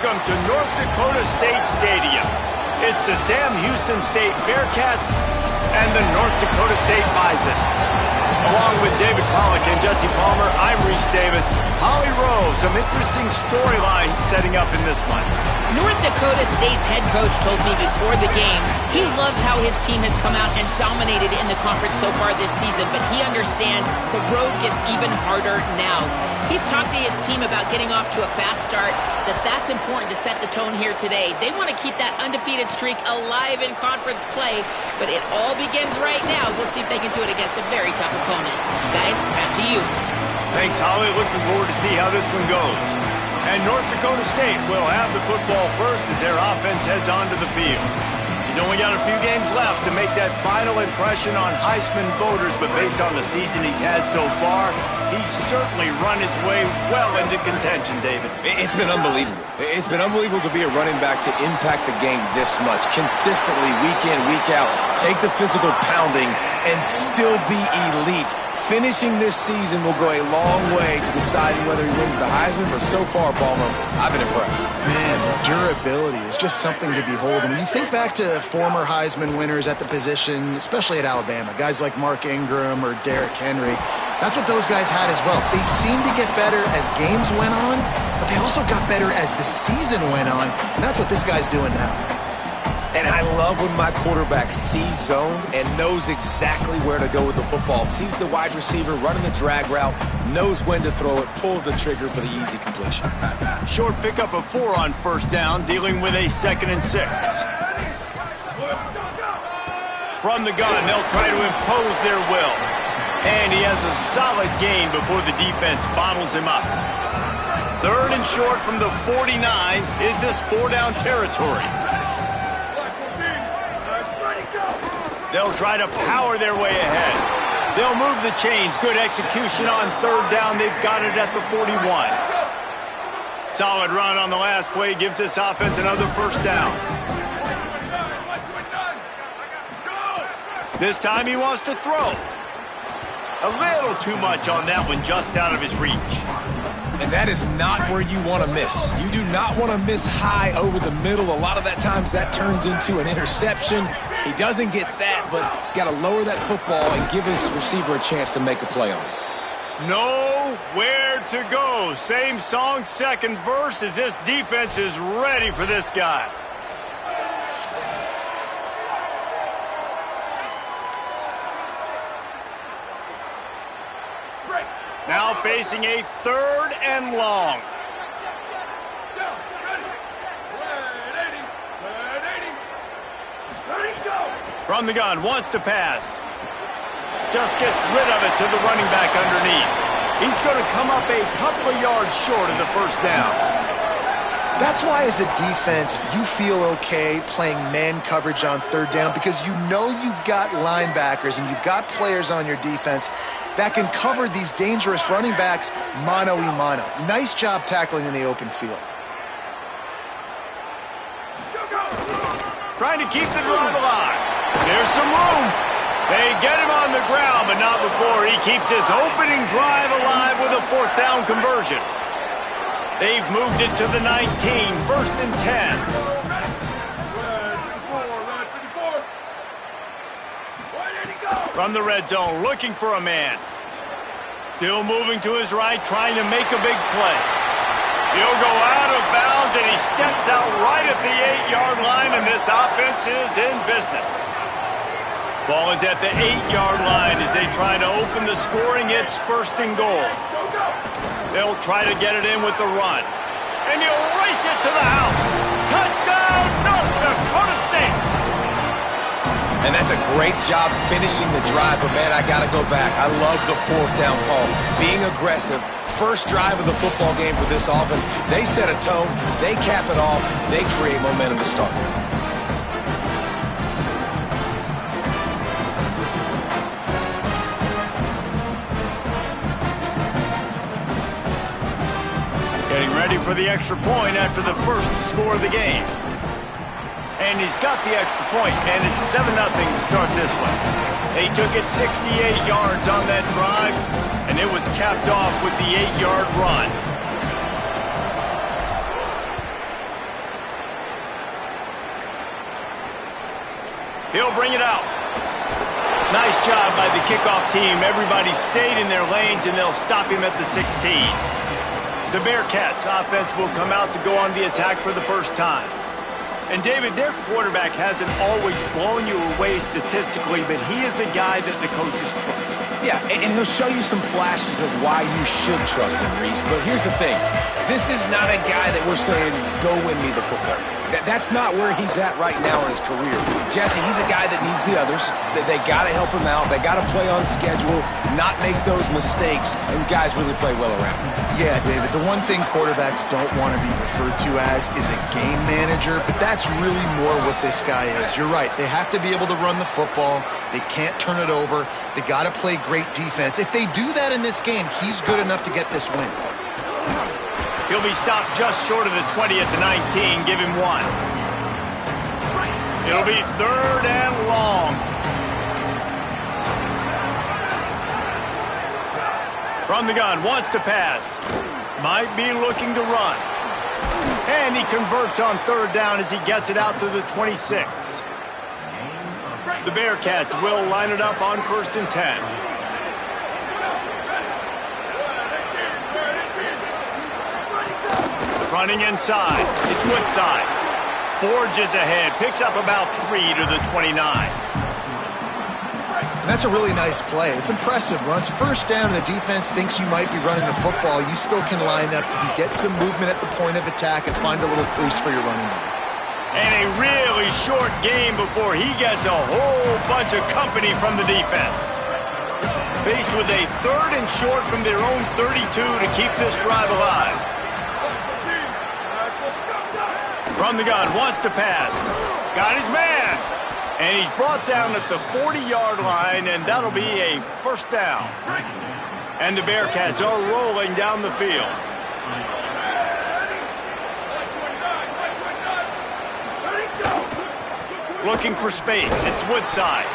Welcome to North Dakota State Stadium. It's the Sam Houston State Bearcats and the North Dakota State Bison. Along with David Pollock and Jesse Palmer, I'm Reese Davis. Holly Rowe, some interesting storylines setting up in this one. North Dakota State's head coach told me before the game he loves how his team has come out and dominated in the conference so far this season, but he understands the road gets even harder now. He's talked to his team about getting off to a fast start, that's important to set the tone here today. They want to keep that undefeated streak alive in conference play, but it all begins right now. We'll see if they can do it against a very tough opponent. Guys, back to you. Thanks, Holly. Looking forward to see how this one goes. And North Dakota State will have the football first as their offense heads onto the field. He's only got a few games left to make that final impression on Heisman voters, but based on the season he's had so far, he's certainly run his way well into contention, David. It's been unbelievable. It's been unbelievable to be a running back to impact the game this much. Consistently, week in, week out, take the physical pounding and still be elite. Finishing this season will go a long way to deciding whether he wins the Heisman, but so far, Palmer, I've been impressed. Man, the durability is just something to behold. And when you think back to former Heisman winners at the position, especially at Alabama, guys like Mark Ingram or Derrick Henry, that's what those guys had as well. They seemed to get better as games went on, but they also got better as the season went on, and that's what this guy's doing now. And I love when my quarterback sees zone and knows exactly where to go with the football. Sees the wide receiver running the drag route, knows when to throw it, pulls the trigger for the easy completion. Short pickup of 4 on first down, dealing with a 2nd and 6. From the gun, they'll try to impose their will. And he has a solid gain before the defense bottles him up. 3rd and short from the 49. Is this 4-down territory? They'll try to power their way ahead. They'll move the chains. Good execution on 3rd down. They've got it at the 41. Solid run on the last play. Gives this offense another 1st down. This time he wants to throw. A little too much on that one, just out of his reach. And that is not where you want to miss. You do not want to miss high over the middle. A lot of that times that turns into an interception. He doesn't get that, but he's got to lower that football and give his receiver a chance to make a play on it. Nowhere to go. Same song, 2nd verse, as this defense is ready for this guy. Now facing a 3rd and long. From the gun, wants to pass. Just gets rid of it to the running back underneath. He's going to come up a couple of yards short of the 1st down. That's why as a defense, you feel okay playing man coverage on 3rd down, because you know you've got linebackers and you've got players on your defense that can cover these dangerous running backs mano-a-mano. Nice job tackling in the open field. Trying to keep the drive alive. There's some room. They get him on the ground, but not before he keeps his opening drive alive with a 4th down conversion. They've moved it to the 19, 1st and 10. From the red zone, looking for a man. Still moving to his right, trying to make a big play. He'll go out of bounds, and he steps out right at the 8-yard line, and this offense is in business. Ball is at the 8-yard line as they try to open the scoring. It's 1st and goal. They'll try to get it in with the run. And he'll race it to the house. Touchdown, North Dakota State. And that's a great job finishing the drive, but man, I got to go back. I love the 4th down call. Being aggressive, first drive of the football game for this offense. They set a tone, they cap it off, they create momentum to start. Getting ready for the extra point after the 1st score of the game. And he's got the extra point, and it's 7-0 to start this one. They took it 68 yards on that drive, and it was capped off with the 8-yard run. He'll bring it out. Nice job by the kickoff team. Everybody stayed in their lanes, and they'll stop him at the 16. The Bearcats offense will come out to go on the attack for the first time. And, David, their quarterback hasn't always blown you away statistically, but he is a guy that the coaches trust. Yeah, and he'll show you some flashes of why you should trust him, Reese. But here's the thing. This is not a guy that we're saying, go win me the football game. That's not where he's at right now in his career. Jesse, he's a guy that needs the others. They got to help him out. They got to play on schedule, not make those mistakes, and guys really play well around him. Yeah, David, the one thing quarterbacks don't want to be referred to as is a game manager, but that's really more what this guy is. You're right. They have to be able to run the football. They can't turn it over. They got to play great defense. If they do that in this game, he's good enough to get this win. He'll be stopped just short of the 20 at the 19. Give him 1. It'll be 3rd and long. From the gun, wants to pass. Might be looking to run. And he converts on 3rd down as he gets it out to the 26. The Bearcats will line it up on 1st and 10. Running inside. It's Woodside. Forges ahead. Picks up about 3 to the 29. And that's a really nice play. It's impressive. Once 1st down and the defense thinks you might be running the football, you still can line up. You can get some movement at the point of attack and find a little crease for your running back. And a really short game before he gets a whole bunch of company from the defense. Faced with a 3rd and short from their own 32 to keep this drive alive. From the gun, wants to pass. Got his man. And he's brought down at the 40-yard line, and that'll be a 1st down. And the Bearcats are rolling down the field. Looking for space. It's Woodside.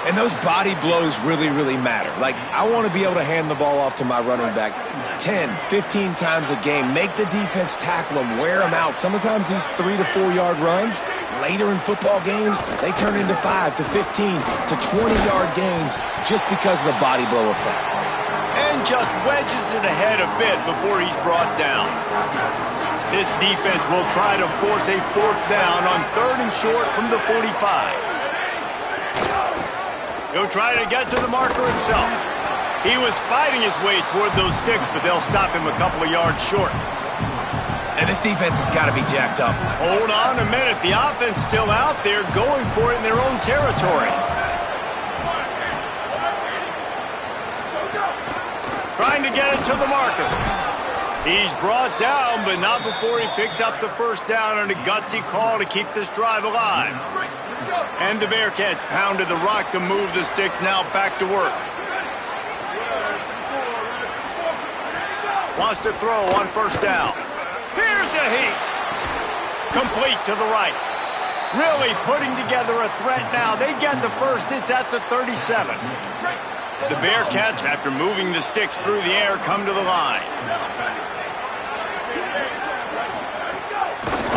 And those body blows really, really matter. Like, I want to be able to hand the ball off to my running back 10, 15 times a game. Make the defense tackle them, wear them out. Sometimes these 3 to 4 yard runs, later in football games, they turn into 5 to 15 to 20-yard gains just because of the body blow effect. And just wedges it ahead a bit before he's brought down. This defense will try to force a 4th down on 3rd and short from the 45. He'll try to get to the marker himself. He was fighting his way toward those sticks, but they'll stop him a couple of yards short. And this defense has got to be jacked up. Hold on a minute. The offense still out there going for it in their own territory. Trying to get it to the marker. He's brought down, but not before he picks up the 1st down on a gutsy call to keep this drive alive. And the Bearcats pounded the rock to move the sticks, now back to work. Wants to throw on 1st down. Here's a heat. Complete to the right. Really putting together a threat now. They get the 1st. It's at the 37. The Bearcats, after moving the sticks through the air, come to the line.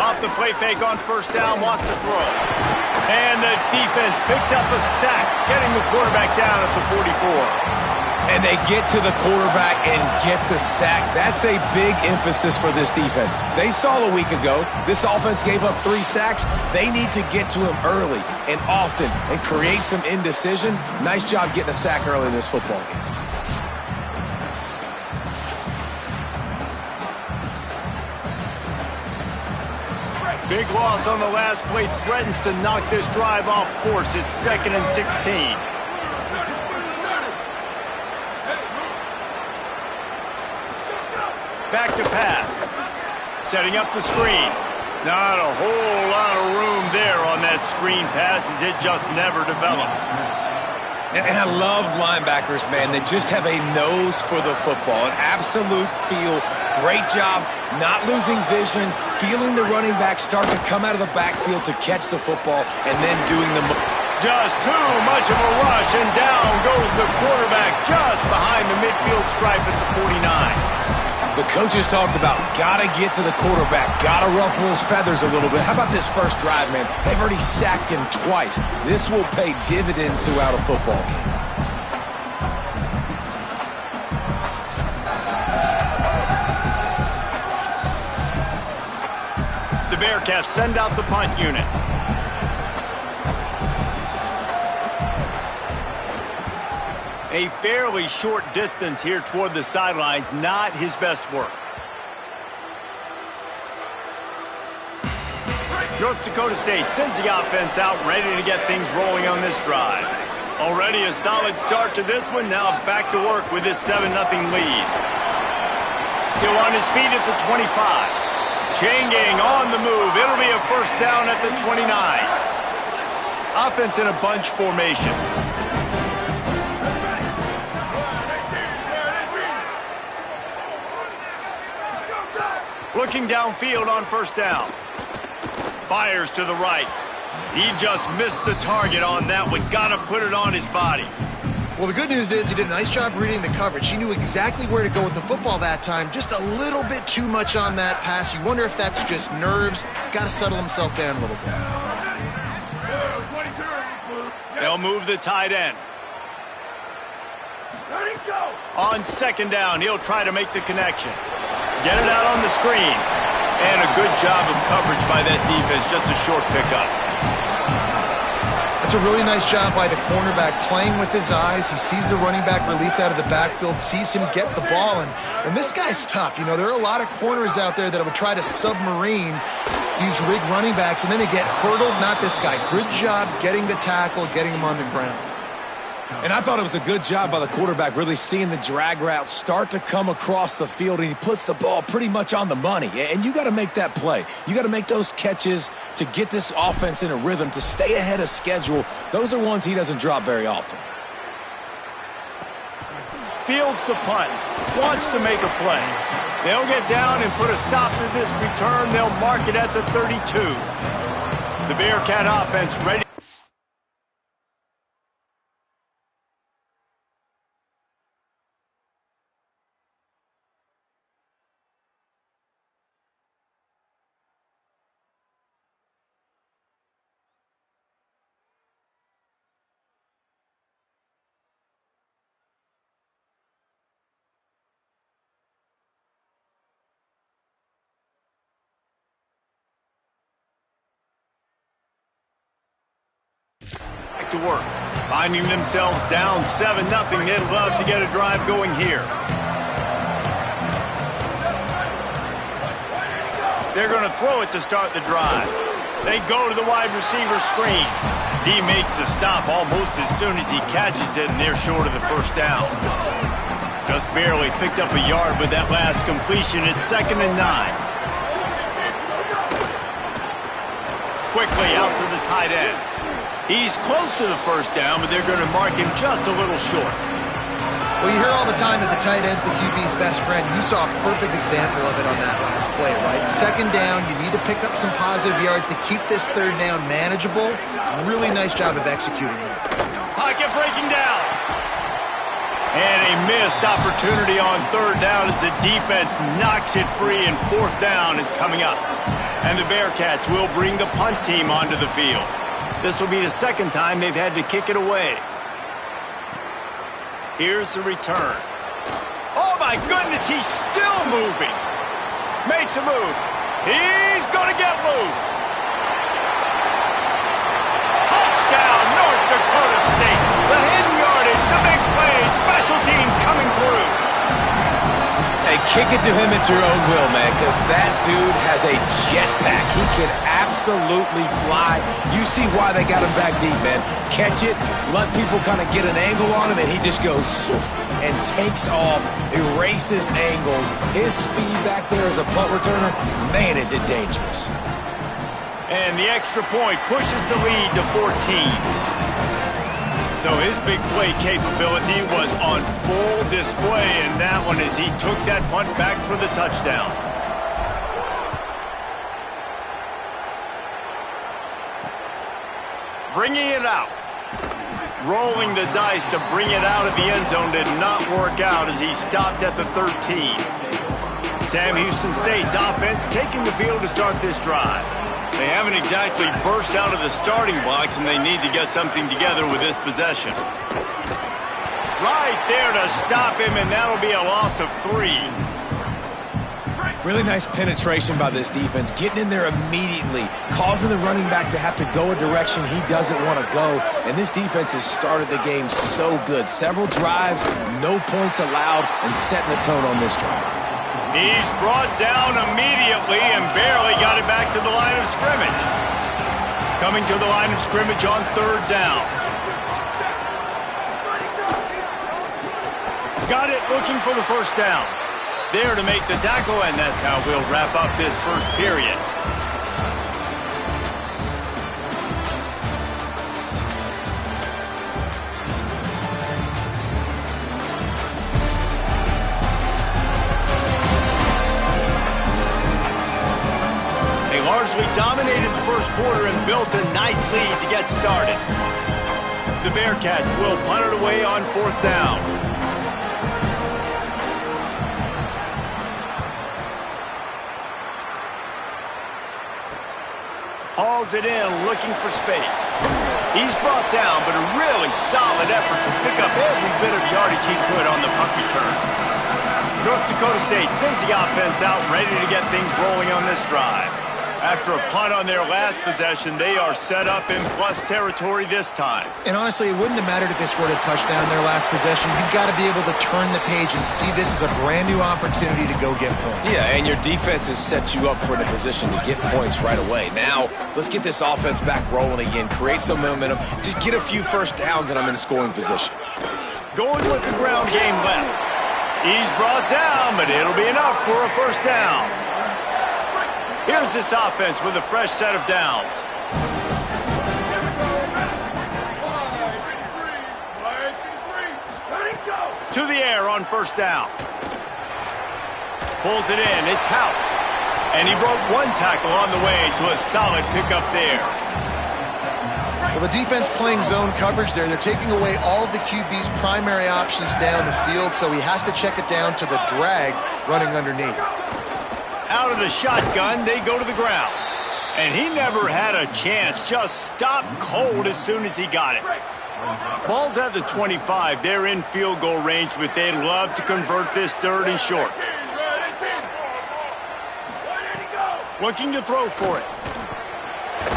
Off the play fake on 1st down, wants to throw. And the defense picks up a sack, getting the quarterback down at the 44. And they get to the quarterback and get the sack. That's a big emphasis for this defense. They saw a week ago, this offense gave up 3 sacks. They need to get to him early and often and create some indecision. Nice job getting a sack early in this football game. Big loss on the last play threatens to knock this drive off course. It's 2nd and 16. Back to pass. Setting up the screen. Not a whole lot of room there on that screen pass as it just never developed. And I love linebackers, man. They just have a nose for the football, an absolute feel. Great job not losing vision, feeling the running back start to come out of the backfield to catch the football, and then doing the just too much of a rush, and down goes the quarterback just behind the midfield stripe at the 49. The coaches talked about gotta get to the quarterback, gotta ruffle his feathers a little bit. How about this first drive, man? They've already sacked him twice. This will pay dividends throughout a football game. The Bearcats send out the punt unit. A fairly short distance here toward the sidelines, not his best work. North Dakota State sends the offense out, ready to get things rolling on this drive. Already a solid start to this one, now back to work with this 7-0 lead. Still on his feet at the 25. Chain gang on the move. It'll be a first down at the 29. Offense in a bunch formation. Looking downfield on first down. Fires to the right. He just missed the target on that one. Got to put it on his body. Well, the good news is he did a nice job reading the coverage. He knew exactly where to go with the football that time. Just a little bit too much on that pass. You wonder if that's just nerves. He's got to settle himself down a little bit. They'll move the tight end. On second down, he'll try to make the connection. Get it out on the screen. And a good job of coverage by that defense. Just a short pickup. That's a really nice job by the cornerback, playing with his eyes. He sees the running back release out of the backfield, sees him get the ball. And this guy's tough. You know, there are a lot of corners out there that would try to submarine these rig running backs, and then they get hurdled. Not this guy. Good job getting the tackle, getting him on the ground. And I thought it was a good job by the quarterback, really seeing the drag route start to come across the field, and he puts the ball pretty much on the money. And you got to make that play. You got to make those catches to get this offense in a rhythm, to stay ahead of schedule. Those are ones he doesn't drop very often. Fields the punt. Wants to make a play. They'll get down and put a stop to this return. They'll mark it at the 32. The Bearcat offense ready. To work. Finding themselves down 7-0. They'd love to get a drive going here. They're going to throw it to start the drive. They go to the wide receiver screen. He makes the stop almost as soon as he catches it, and they're short of the first down. Just barely picked up a yard with that last completion. It's 2nd and 9. Quickly out to the tight end. He's close to the first down, but they're going to mark him just a little short. Well, you hear all the time that the tight end's the QB's best friend. You saw a perfect example of it on that last play, right? Second down, you need to pick up some positive yards to keep this third down manageable. Really nice job of executing that. Pocket breaking down. And a missed opportunity on third down as the defense knocks it free, and fourth down is coming up. And the Bearcats will bring the punt team onto the field. This will be the second time they've had to kick it away. Here's the return. Oh, my goodness, he's still moving. Makes a move. He's going to get loose. Touchdown, North Dakota State. The hidden yardage, the big plays, special teams coming through. Hey, kick it to him at your own will, man, because that dude has a jetpack. He can absolutely fly. You see why they got him back deep, man. Catch it, let people kind of get an angle on him, and he just goes soof and takes off, erases angles. His speed back there as a punt returner, man, is it dangerous. And the extra point pushes the lead to 14. So his big play capability was on full display in that one as he took that punt back for the touchdown. Bringing it out. Rolling the dice to bring it out of the end zone did not work out as he stopped at the 13. Sam Houston State's offense taking the field to start this drive. They haven't exactly burst out of the starting blocks, and they need to get something together with this possession. Right there to stop him, and that'll be a loss of 3. Really nice penetration by this defense, getting in there immediately, causing the running back to have to go a direction he doesn't want to go. And this defense has started the game so good. Several drives, no points allowed, and setting the tone on this drive. He's brought down immediately and barely got it back to the line of scrimmage. Coming to the line of scrimmage on 3rd down. Got it, looking for the 1st down. There to make the tackle, and that's how we'll wrap up this first period. They largely dominated the first quarter and built a nice lead to get started. The Bearcats will punt it away on 4th down. Hauls it in, looking for space. He's brought down, but a really solid effort to pick up every bit of yardage he could on the punt return. North Dakota State sends the offense out, ready to get things rolling on this drive. After a punt on their last possession, they are set up in plus territory this time. And honestly, it wouldn't have mattered if they scored a touchdown their last possession. You've got to be able to turn the page and see this as a brand new opportunity to go get points. Yeah, and your defense has set you up for the position to get points right away. Now, let's get this offense back rolling again, create some momentum, just get a few 1st downs, and I'm in scoring position. Going with the ground game left. He's brought down, but it'll be enough for a 1st down. Here's this offense with a fresh set of downs. To the air on 1st down. Pulls it in. It's House. And he broke 1 tackle on the way to a solid pickup there. Well, the defense playing zone coverage there. They're taking away all of the QB's primary options down the field, so he has to check it down to the drag running underneath. Out of the shotgun, they go to the ground. And he never had a chance. Just stopped cold as soon as he got it. Ball's at the 25. They're in field goal range, but they'd love to convert this 3rd and short. Looking to throw for it.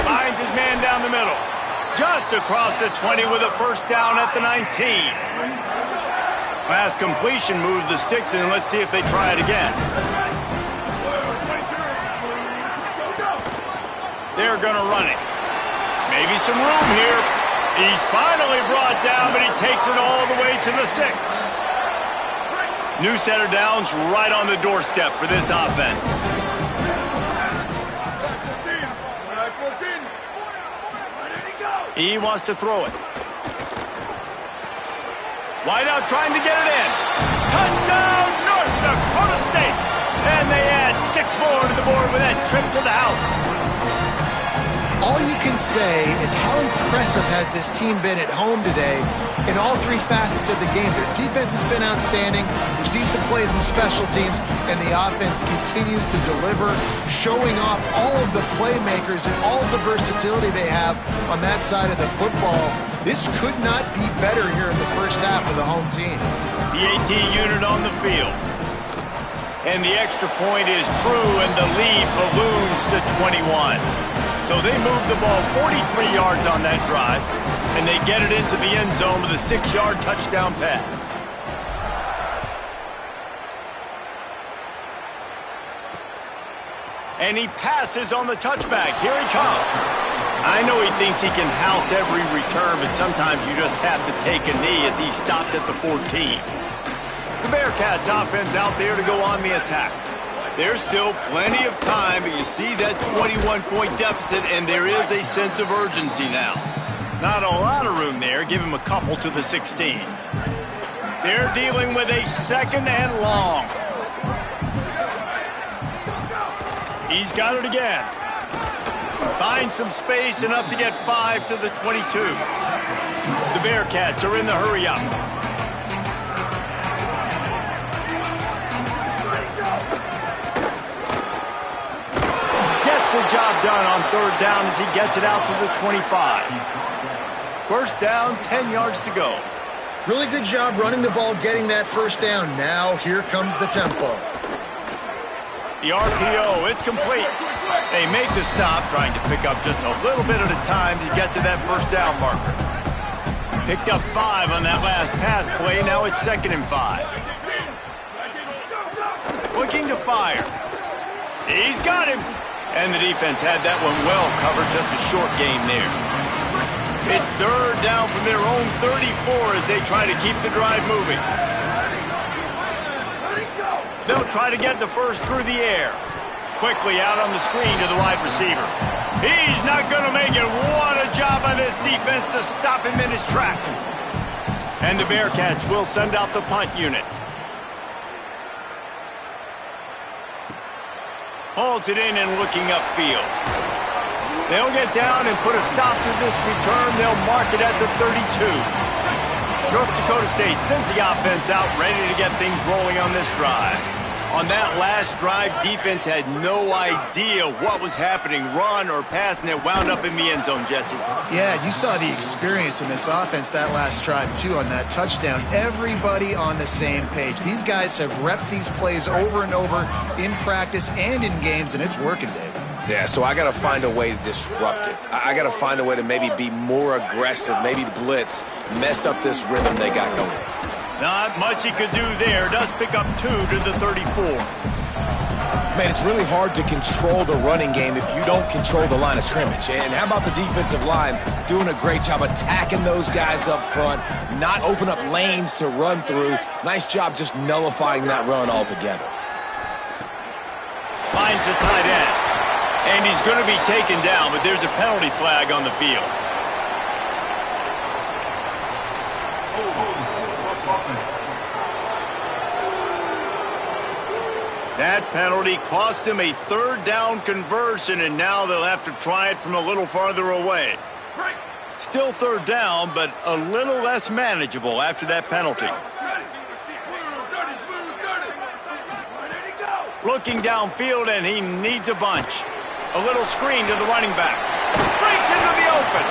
Finds his man down the middle. Just across the 20 with a 1st down at the 19. Last completion moves the sticks in. Let's see if they try it again. They're going to run it. Maybe some room here. He's finally brought down, but he takes it all the way to the 6. New set of downs right on the doorstep for this offense. He wants to throw it. Wide out trying to get it in. Touchdown, North Dakota State. And they add 6 more to the board with that trip to the house. All you can say is how impressive has this team been at home today in all 3 facets of the game. Their defense has been outstanding. We've seen some plays in special teams, and the offense continues to deliver, showing off all of the playmakers and all of the versatility they have on that side of the football. This could not be better here in the 1st half of the home team. The AT unit on the field. And the extra point is true, and the lead balloons to 21. So they move the ball 43 yards on that drive, and they get it into the end zone with a 6-yard touchdown pass. And he passes on the touchback. Here he comes. I know he thinks he can house every return, but sometimes you just have to take a knee as he stopped at the 14. The Bearcats offense out there to go on the attack. There's still plenty of time, but you see that 21-point deficit, and there is a sense of urgency now. Not a lot of room there. Give him a couple to the 16. They're dealing with a 2nd and long. He's got it again. Finds some space, enough to get 5 to the 22. The Bearcats are in the hurry-up. the job done on third down as he gets it out to the 25. First down, 10 yards to go. Really good job running the ball, getting that first down. Now here comes the tempo. The RPO, it's complete. They make the stop, trying to pick up just a little bit at a time to get to that first down marker. Picked up 5 on that last pass play. Now it's 2nd and 5. Looking to fire. He's got him. And the defense had that one well covered, just a short gain there. It's third down from their own 34 as they try to keep the drive moving. They'll try to get the first through the air. Quickly out on the screen to the wide receiver. He's not going to make it. What a job by this defense to stop him in his tracks. And the Bearcats will send out the punt unit. Hauls it in and looking upfield. They'll get down and put a stop to this return. They'll mark it at the 32. North Dakota State sends the offense out, ready to get things rolling on this drive. On that last drive, defense had no idea what was happening, run or pass, and it wound up in the end zone, Jesse. Yeah, you saw the experience in this offense that last drive, too, on that touchdown. Everybody on the same page. These guys have repped these plays over and over in practice and in games, and it's working, Dave. Yeah, so I got to find a way to disrupt it. I got to find a way to maybe be more aggressive, maybe blitz, mess up this rhythm they got going. Not much he could do there. Does pick up 2 to the 34. Man, it's really hard to control the running game if you don't control the line of scrimmage. And how about the defensive line doing a great job attacking those guys up front, not open up lanes to run through. Nice job just nullifying that run altogether. Finds the tight end. And he's going to be taken down, but there's a penalty flag on the field. That penalty cost him a third down conversion, and now they'll have to try it from a little farther away. Still third down, but a little less manageable after that penalty. Looking downfield, and he needs a bunch. A little screen to the running back. Breaks into the open.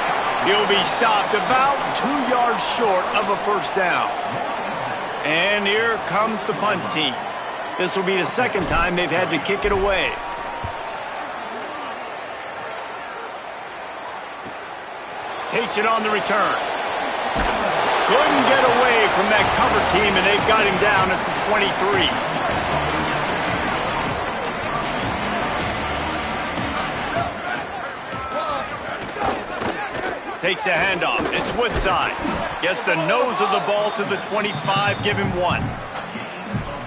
He'll be stopped about 2 yards short of a first down. And here comes the punt team. This will be the second time they've had to kick it away. Takes it on the return. Couldn't get away from that cover team, and they've got him down at the 23. Takes a handoff. It's Woodside. Gets the nose of the ball to the 25. Give him 1.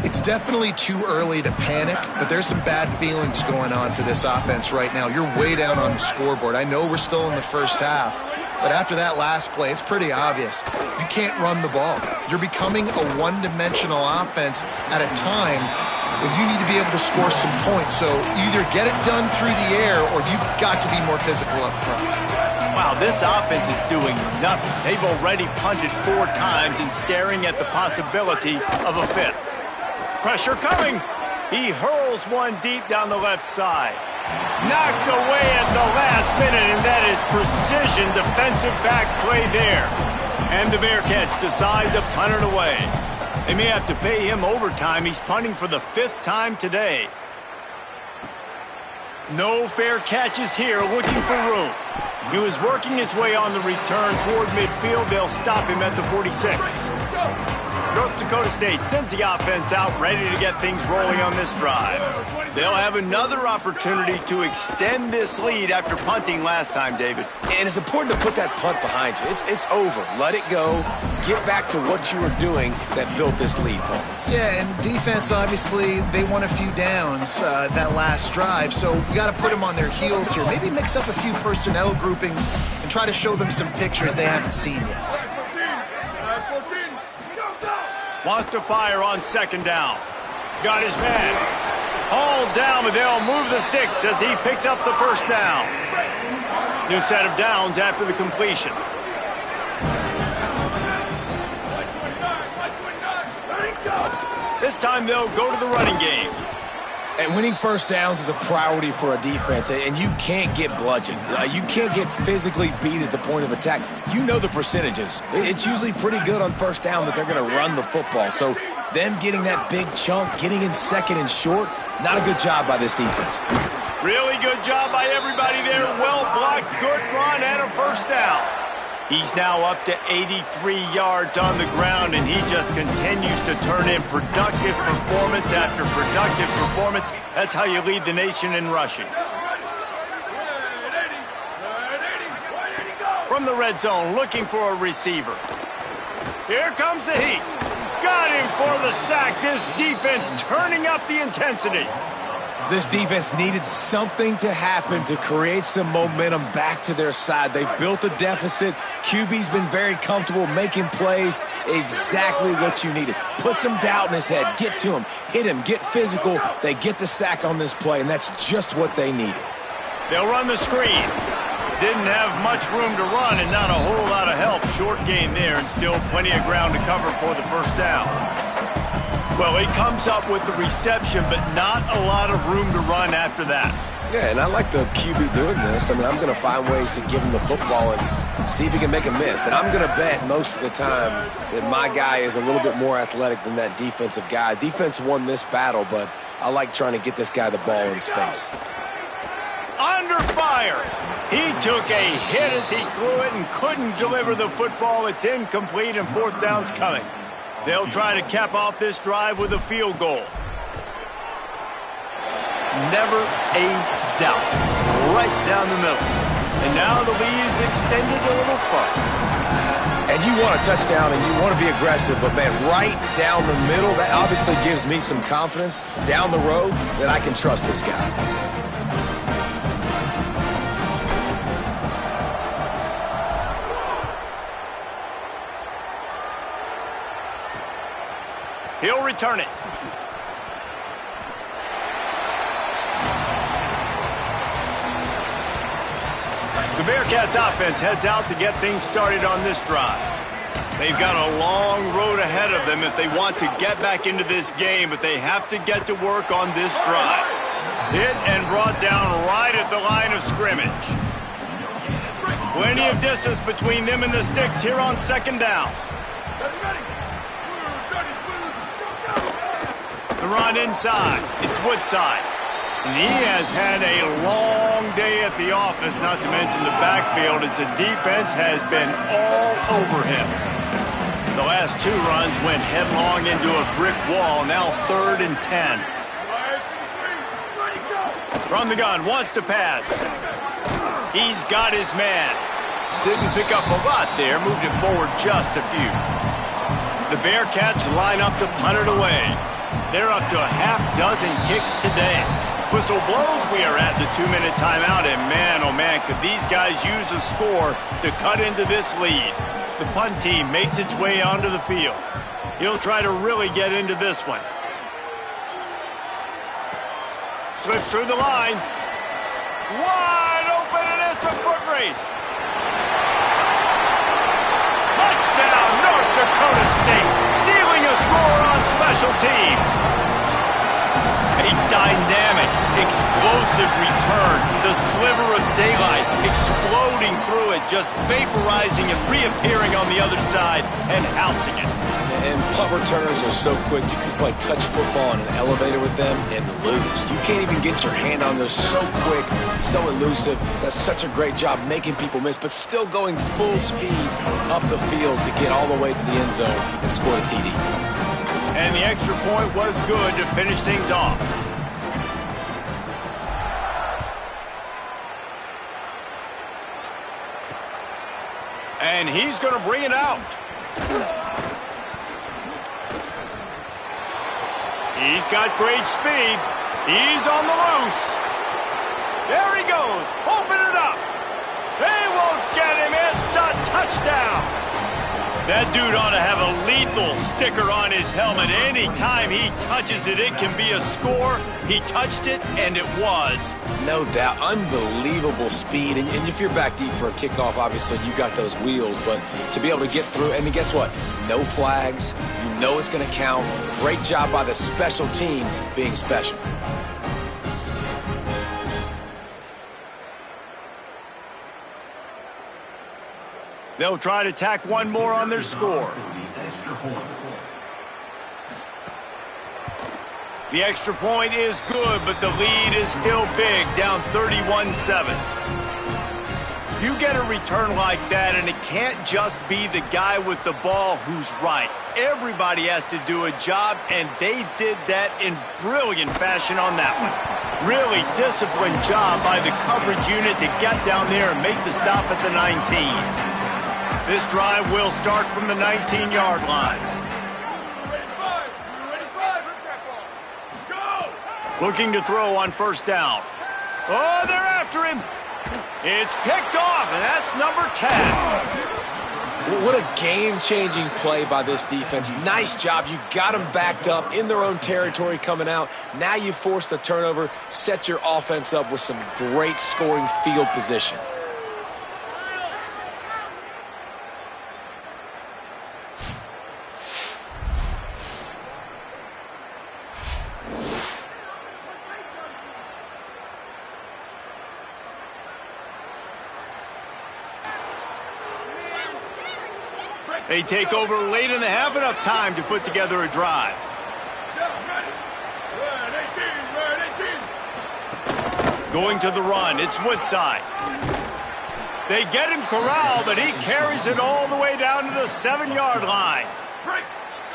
It's definitely too early to panic, but there's some bad feelings going on for this offense right now. You're way down on the scoreboard. I know we're still in the first half, but after that last play, it's pretty obvious. You can't run the ball. You're becoming a one-dimensional offense at a time when you need to be able to score some points. So either get it done through the air or you've got to be more physical up front. Wow, this offense is doing nothing. They've already punted 4 times and staring at the possibility of a 5th. Pressure coming. He hurls one deep down the left side. Knocked away at the last minute, and that is precision defensive back play there. And the Bearcats decide to punt it away. They may have to pay him overtime. He's punting for the 5th time today. No fair catches here, looking for room. He was working his way on the return toward midfield. They'll stop him at the 46. North Dakota State sends the offense out, ready to get things rolling on this drive. They'll have another opportunity to extend this lead after punting last time, David. And it's important to put that punt behind you. It's over. Let it go. Get back to what you were doing that built this lead, Paul. Yeah, and defense, obviously, they won a few downs that last drive, so you got to put them on their heels here. Maybe mix up a few personnel groupings and try to show them some pictures they haven't seen yet. Wants to fire on second down. Got his man. Hauled down, but they'll move the sticks as he picks up the first down. New set of downs after the completion. This time they'll go to the running game. And winning first downs is a priority for a defense, and you can't get bludgeoned. You can't get physically beat at the point of attack. You know the percentages. It's usually pretty good on first down that they're going to run the football. So them getting that big chunk, getting in second and short, not a good job by this defense. Really good job by everybody there. Well blocked, good run, and a first down. He's now up to 83 yards on the ground, and he just continues to turn in productive performance after productive performance. That's how you lead the nation in rushing. From the red zone, looking for a receiver. Here comes the heat. Got him for the sack. This defense turning up the intensity. This defense needed something to happen to create some momentum back to their side. They've built a deficit. QB's been very comfortable making plays. Exactly what you needed. Put some doubt in his head. Get to him. Hit him. Get physical. They get the sack on this play, and that's just what they needed. They'll run the screen. Didn't have much room to run and not a whole lot of help. Short gain there and still plenty of ground to cover for the first down. Well, he comes up with the reception, but not a lot of room to run after that. Yeah, and I like the QB doing this. I mean, I'm going to find ways to give him the football and see if he can make a miss. And I'm going to bet most of the time that my guy is a little bit more athletic than that defensive guy. Defense won this battle, but I like trying to get this guy the ball in space. Under fire. He took a hit as he threw it and couldn't deliver the football. It's incomplete and fourth down's coming. They'll try to cap off this drive with a field goal. Never a doubt. Right down the middle. And now the lead is extended a little further. And you want a touchdown and you want to be aggressive, but, man, right down the middle, that obviously gives me some confidence down the road that I can trust this guy. He'll return it. The Bearcats offense heads out to get things started on this drive. They've got a long road ahead of them if they want to get back into this game, but they have to get to work on this drive. Hit and brought down right at the line of scrimmage. Plenty of distance between them and the sticks here on second down. The run inside. It's Woodside. And he has had a long day at the office, not to mention the backfield, as the defense has been all over him. The last two runs went headlong into a brick wall, now 3rd and 10. From the gun, wants to pass. He's got his man. Didn't pick up a lot there, moved it forward just a few. The Bearcats line up to punt it away. They're up to a half-dozen kicks today. Whistle blows, we are at the 2-minute timeout, and man, oh man, could these guys use a score to cut into this lead. The punt team makes its way onto the field. He'll try to really get into this one. Slips through the line. Wide open, and it's a foot race. Touchdown, North Dakota State, stealing a score on special teams. A dynamic, explosive return. The sliver of daylight exploding through it, just vaporizing and reappearing on the other side and housing it. And punt returners are so quick. You can play touch football in an elevator with them and lose. You can't even get your hand on them. So quick, so elusive. Does such a great job making people miss, but still going full speed up the field to get all the way to the end zone and score a TD. And the extra point was good to finish things off. And he's going to bring it out. He's got great speed. He's on the loose. There he goes. Open it up. They won't get him. It's a touchdown. That dude ought to have a lethal sticker on his helmet. Anytime he touches it, it can be a score. He touched it, and it was. No doubt. Unbelievable speed. And if you're back deep for a kickoff, obviously you got those wheels. But to be able to get through, and guess what? No flags. You know it's going to count. Great job by the special teams being special. They'll try to tack one more on their score. The extra point is good, but the lead is still big, down 31-7. You get a return like that, and it can't just be the guy with the ball who's right. Everybody has to do a job, and they did that in brilliant fashion on that one. Really disciplined job by the coverage unit to get down there and make the stop at the 19. This drive will start from the 19-yard line. Looking to throw on first down. Oh, they're after him. It's picked off, and that's number 10. What a game-changing play by this defense. Nice job. You got them backed up in their own territory coming out. Now you force the turnover, set your offense up with some great scoring field position. They take over late in the half, enough time to put together a drive. Going to the run, it's Woodside. They get him corralled, but he carries it all the way down to the 7-yard line.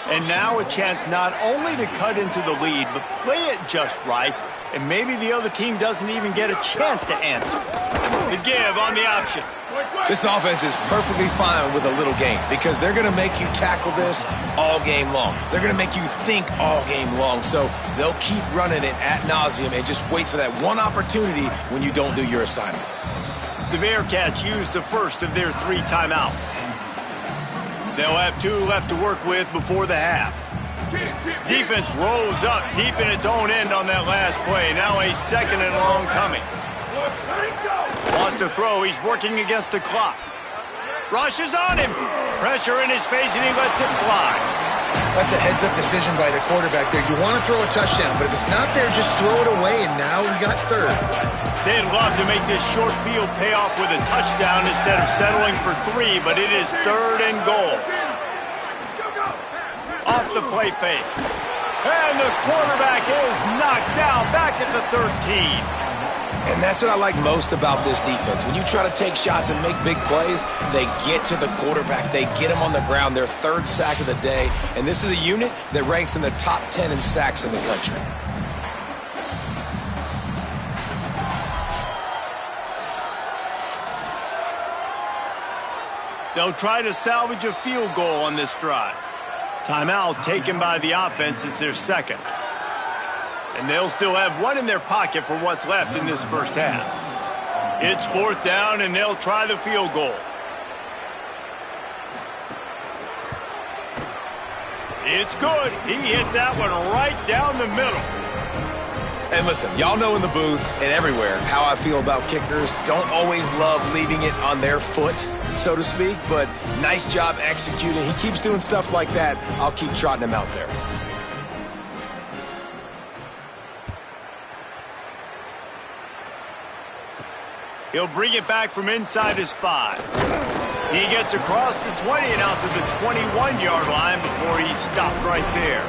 And now a chance not only to cut into the lead, but play it just right, and maybe the other team doesn't even get a chance to answer. The give on the option. This offense is perfectly fine with a little game because they're going to make you tackle this all game long. They're going to make you think all game long. So they'll keep running it ad nauseum and just wait for that one opportunity when you don't do your assignment. The Bearcats use the first of their 3 timeouts. They'll have 2 left to work with before the half. Defense rolls up deep in its own end on that last play. Now a 2nd and long coming. Wants to throw. He's working against the clock. Rushes on him. Pressure in his face, and he lets it fly. That's a heads-up decision by the quarterback there. You want to throw a touchdown, but if it's not there, just throw it away, and now we got 3rd. They'd love to make this short field pay off with a touchdown instead of settling for 3, but it is 3rd and goal. Off the play fake. And the quarterback is knocked down back at the 13. And that's what I like most about this defense. When you try to take shots and make big plays, they get to the quarterback. They get him on the ground, their 3rd sack of the day. And this is a unit that ranks in the top 10 in sacks in the country. They'll try to salvage a field goal on this drive. Timeout taken by the offense. It's their 2nd. And they'll still have 1 in their pocket for what's left in this first half. It's 4th down, and they'll try the field goal. It's good. He hit that one right down the middle. And listen, y'all know in the booth and everywhere how I feel about kickers. Don't always love leaving it on their foot, so to speak, but nice job executing. He keeps doing stuff like that. I'll keep trotting him out there. He'll bring it back from inside his 5. He gets across the 20 and out to the 21-yard line before he's stopped right there.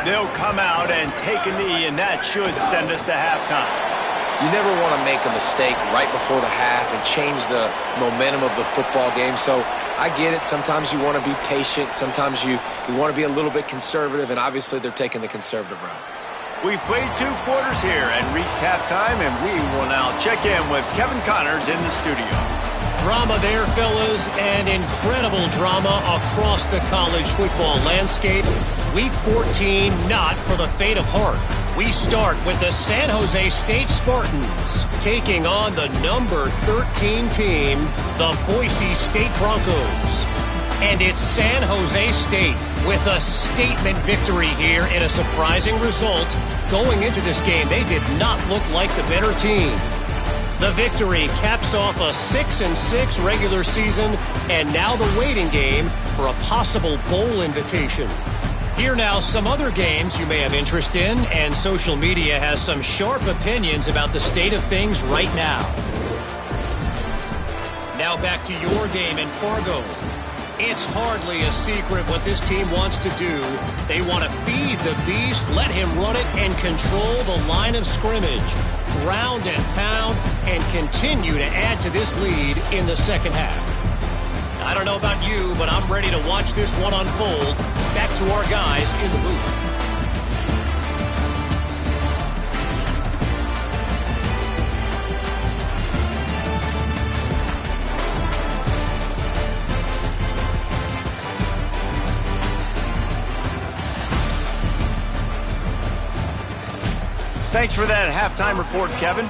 They'll come out and take a knee, and that should send us to halftime. You never want to make a mistake right before the half and change the momentum of the football game. So I get it. Sometimes you want to be patient. Sometimes you want to be a little bit conservative, and obviously they're taking the conservative route. We've played 2 quarters here and reached halftime, and we will now check in with Kevin Connors in the studio. Drama there, fellas, and incredible drama across the college football landscape. Week 14, not for the faint of heart. We start with the San Jose State Spartans taking on the number 13 team, the Boise State Broncos. And it's San Jose State with a statement victory here in a surprising result. Going into this game, they did not look like the better team. The victory caps off a 6-6 regular season, and now the waiting game for a possible bowl invitation. Here now, some other games you may have interest in, and social media has some sharp opinions about the state of things right now. Now Now back to your game in Fargo. It's hardly a secret what this team wants to do. They want to feed the beast, let him run it, and control the line of scrimmage. Ground and pound, and continue to add to this lead in the second half. I don't know about you, but I'm ready to watch this one unfold. Back to our guys in the booth. Thanks for that halftime report, Kevin.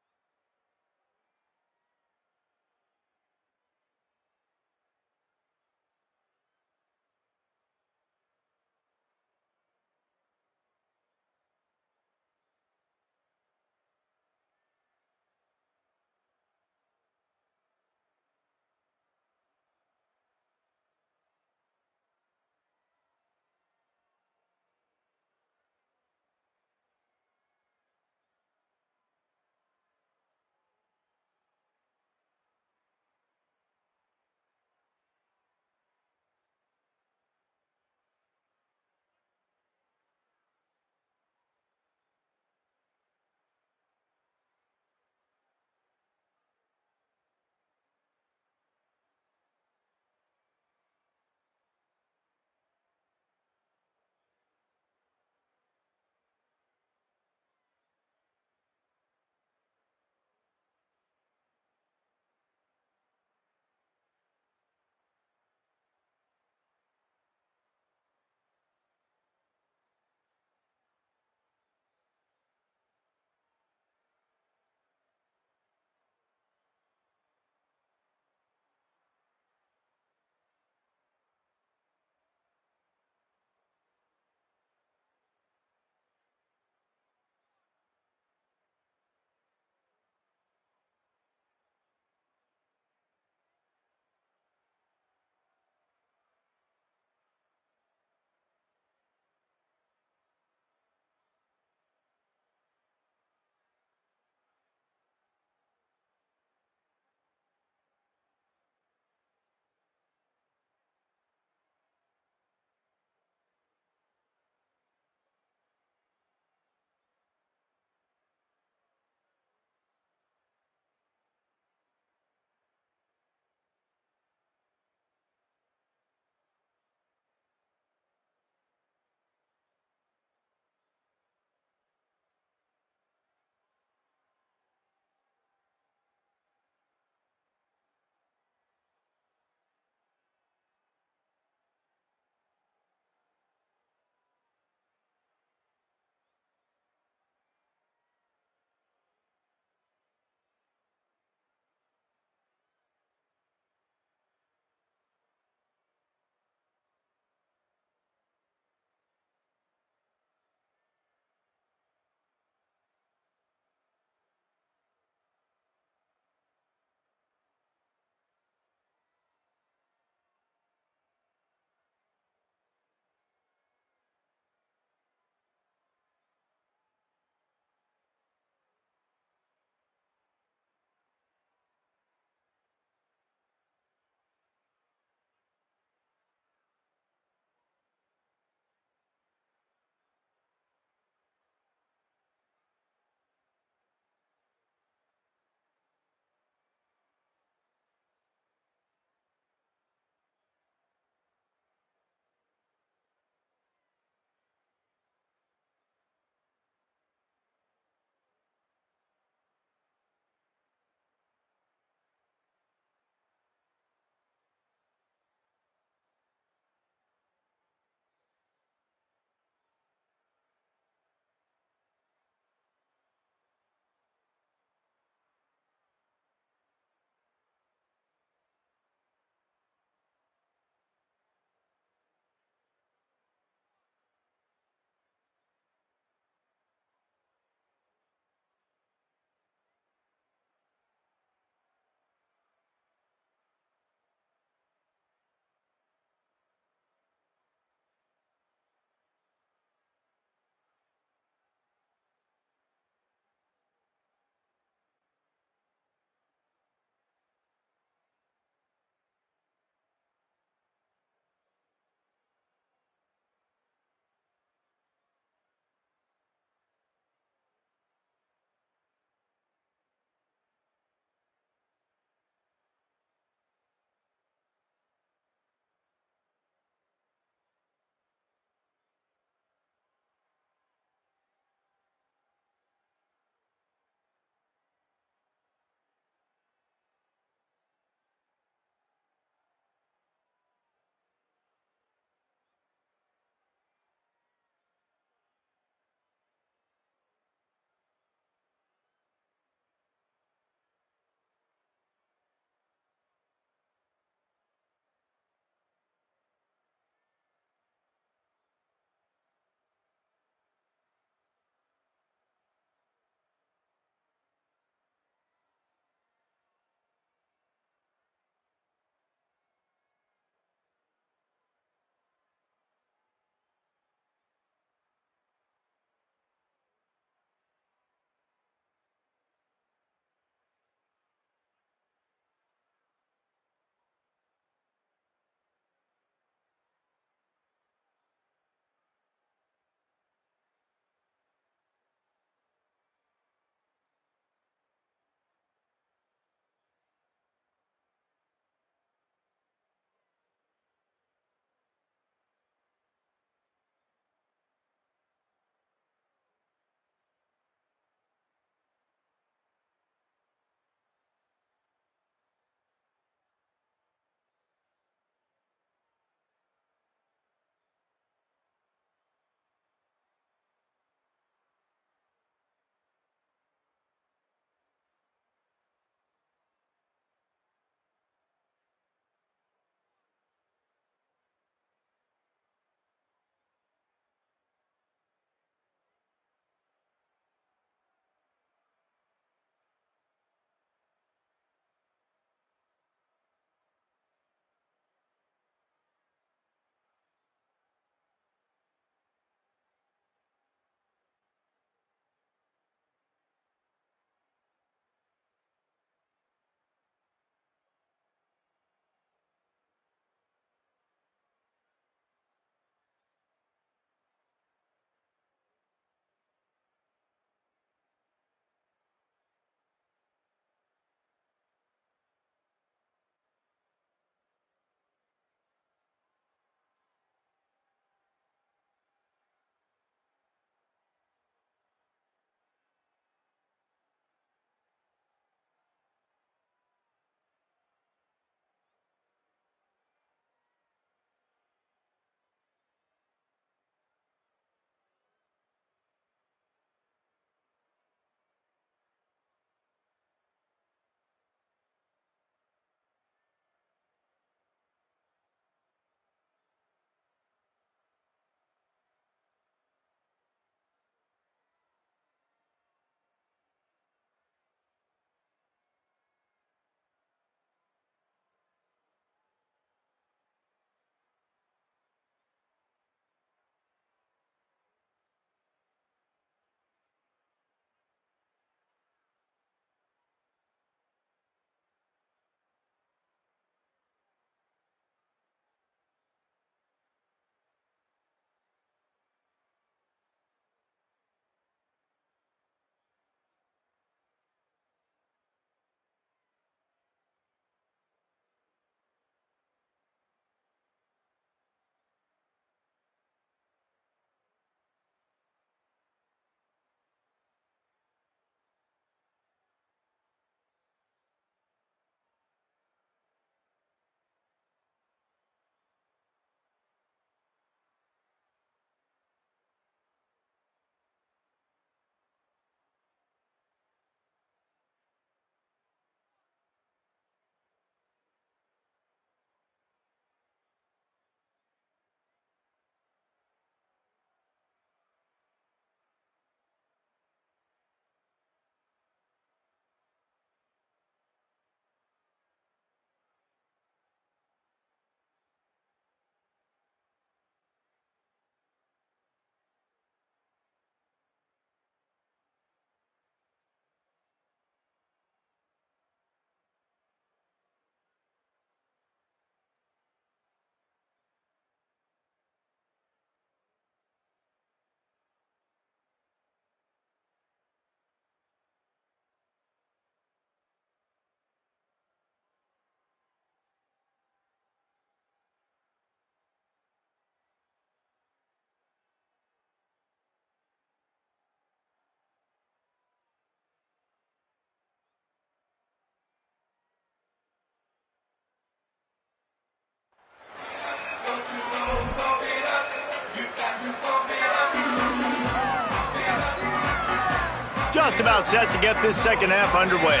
just about set to get this second half underway.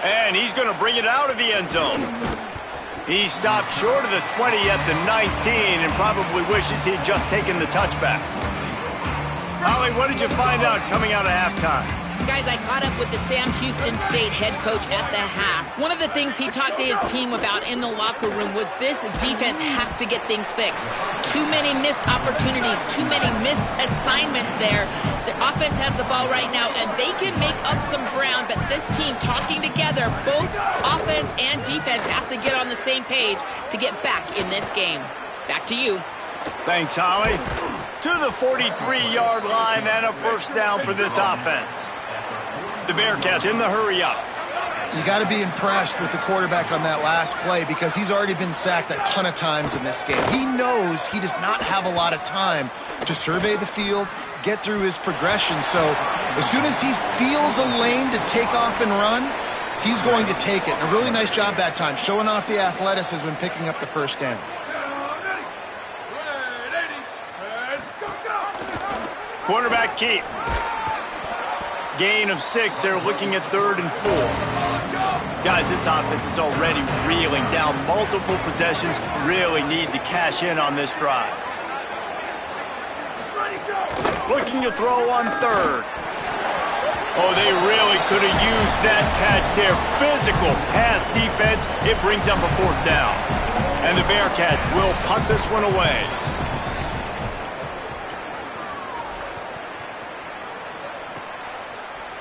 And he's going to bring it out of the end zone. He stopped short of the 20 at the 19 and probably wishes he'd just taken the touchback. Holly, what did you find out coming out of halftime? Guys, I caught up with the Sam Houston State head coach at the half. One of the things he talked to his team about in the locker room was this defense has to get things fixed. Too many missed opportunities, too many missed assignments there. The offense has the ball right now, and they can make up some ground, but this team talking together, both offense and defense have to get on the same page to get back in this game. Back to you. Thanks, Holly. To the 43-yard line and a first down for this offense. The Bearcats in the hurry up. You got to be impressed with the quarterback on that last play because he's already been sacked a ton of times in this game. He knows he does not have a lot of time to survey the field, get through his progression. So as soon as he feels a lane to take off and run, he's going to take it. And a really nice job that time, showing off the athleticism and picking up the first down. Quarterback keep. Gain of 6. They're looking at 3rd and 4. Guys, this offense is already reeling down multiple possessions. Really need to cash in on this drive. Looking to throw on 3rd. Oh, they really could have used that catch there. Physical pass defense. It brings up a 4th down. And the Bearcats will punt this one away.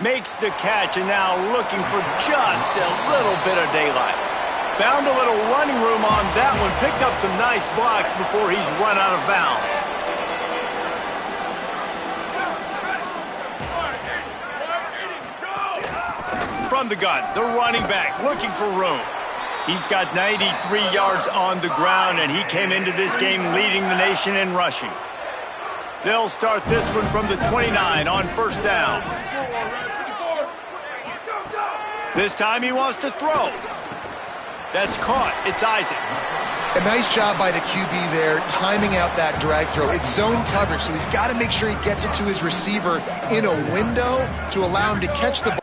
Makes the catch and now looking for just a little bit of daylight. Found a little running room on that one. Picked up some nice blocks before he's run out of bounds. From the gun, the running back looking for room. He's got 93 yards on the ground, and he came into this game leading the nation in rushing. They'll start this one from the 29 on first down. This time he wants to throw. That's caught. It's Isaac. A nice job by the QB there, timing out that drag throw. It's zone coverage, so he's got to make sure he gets it to his receiver in a window to allow him to catch the ball.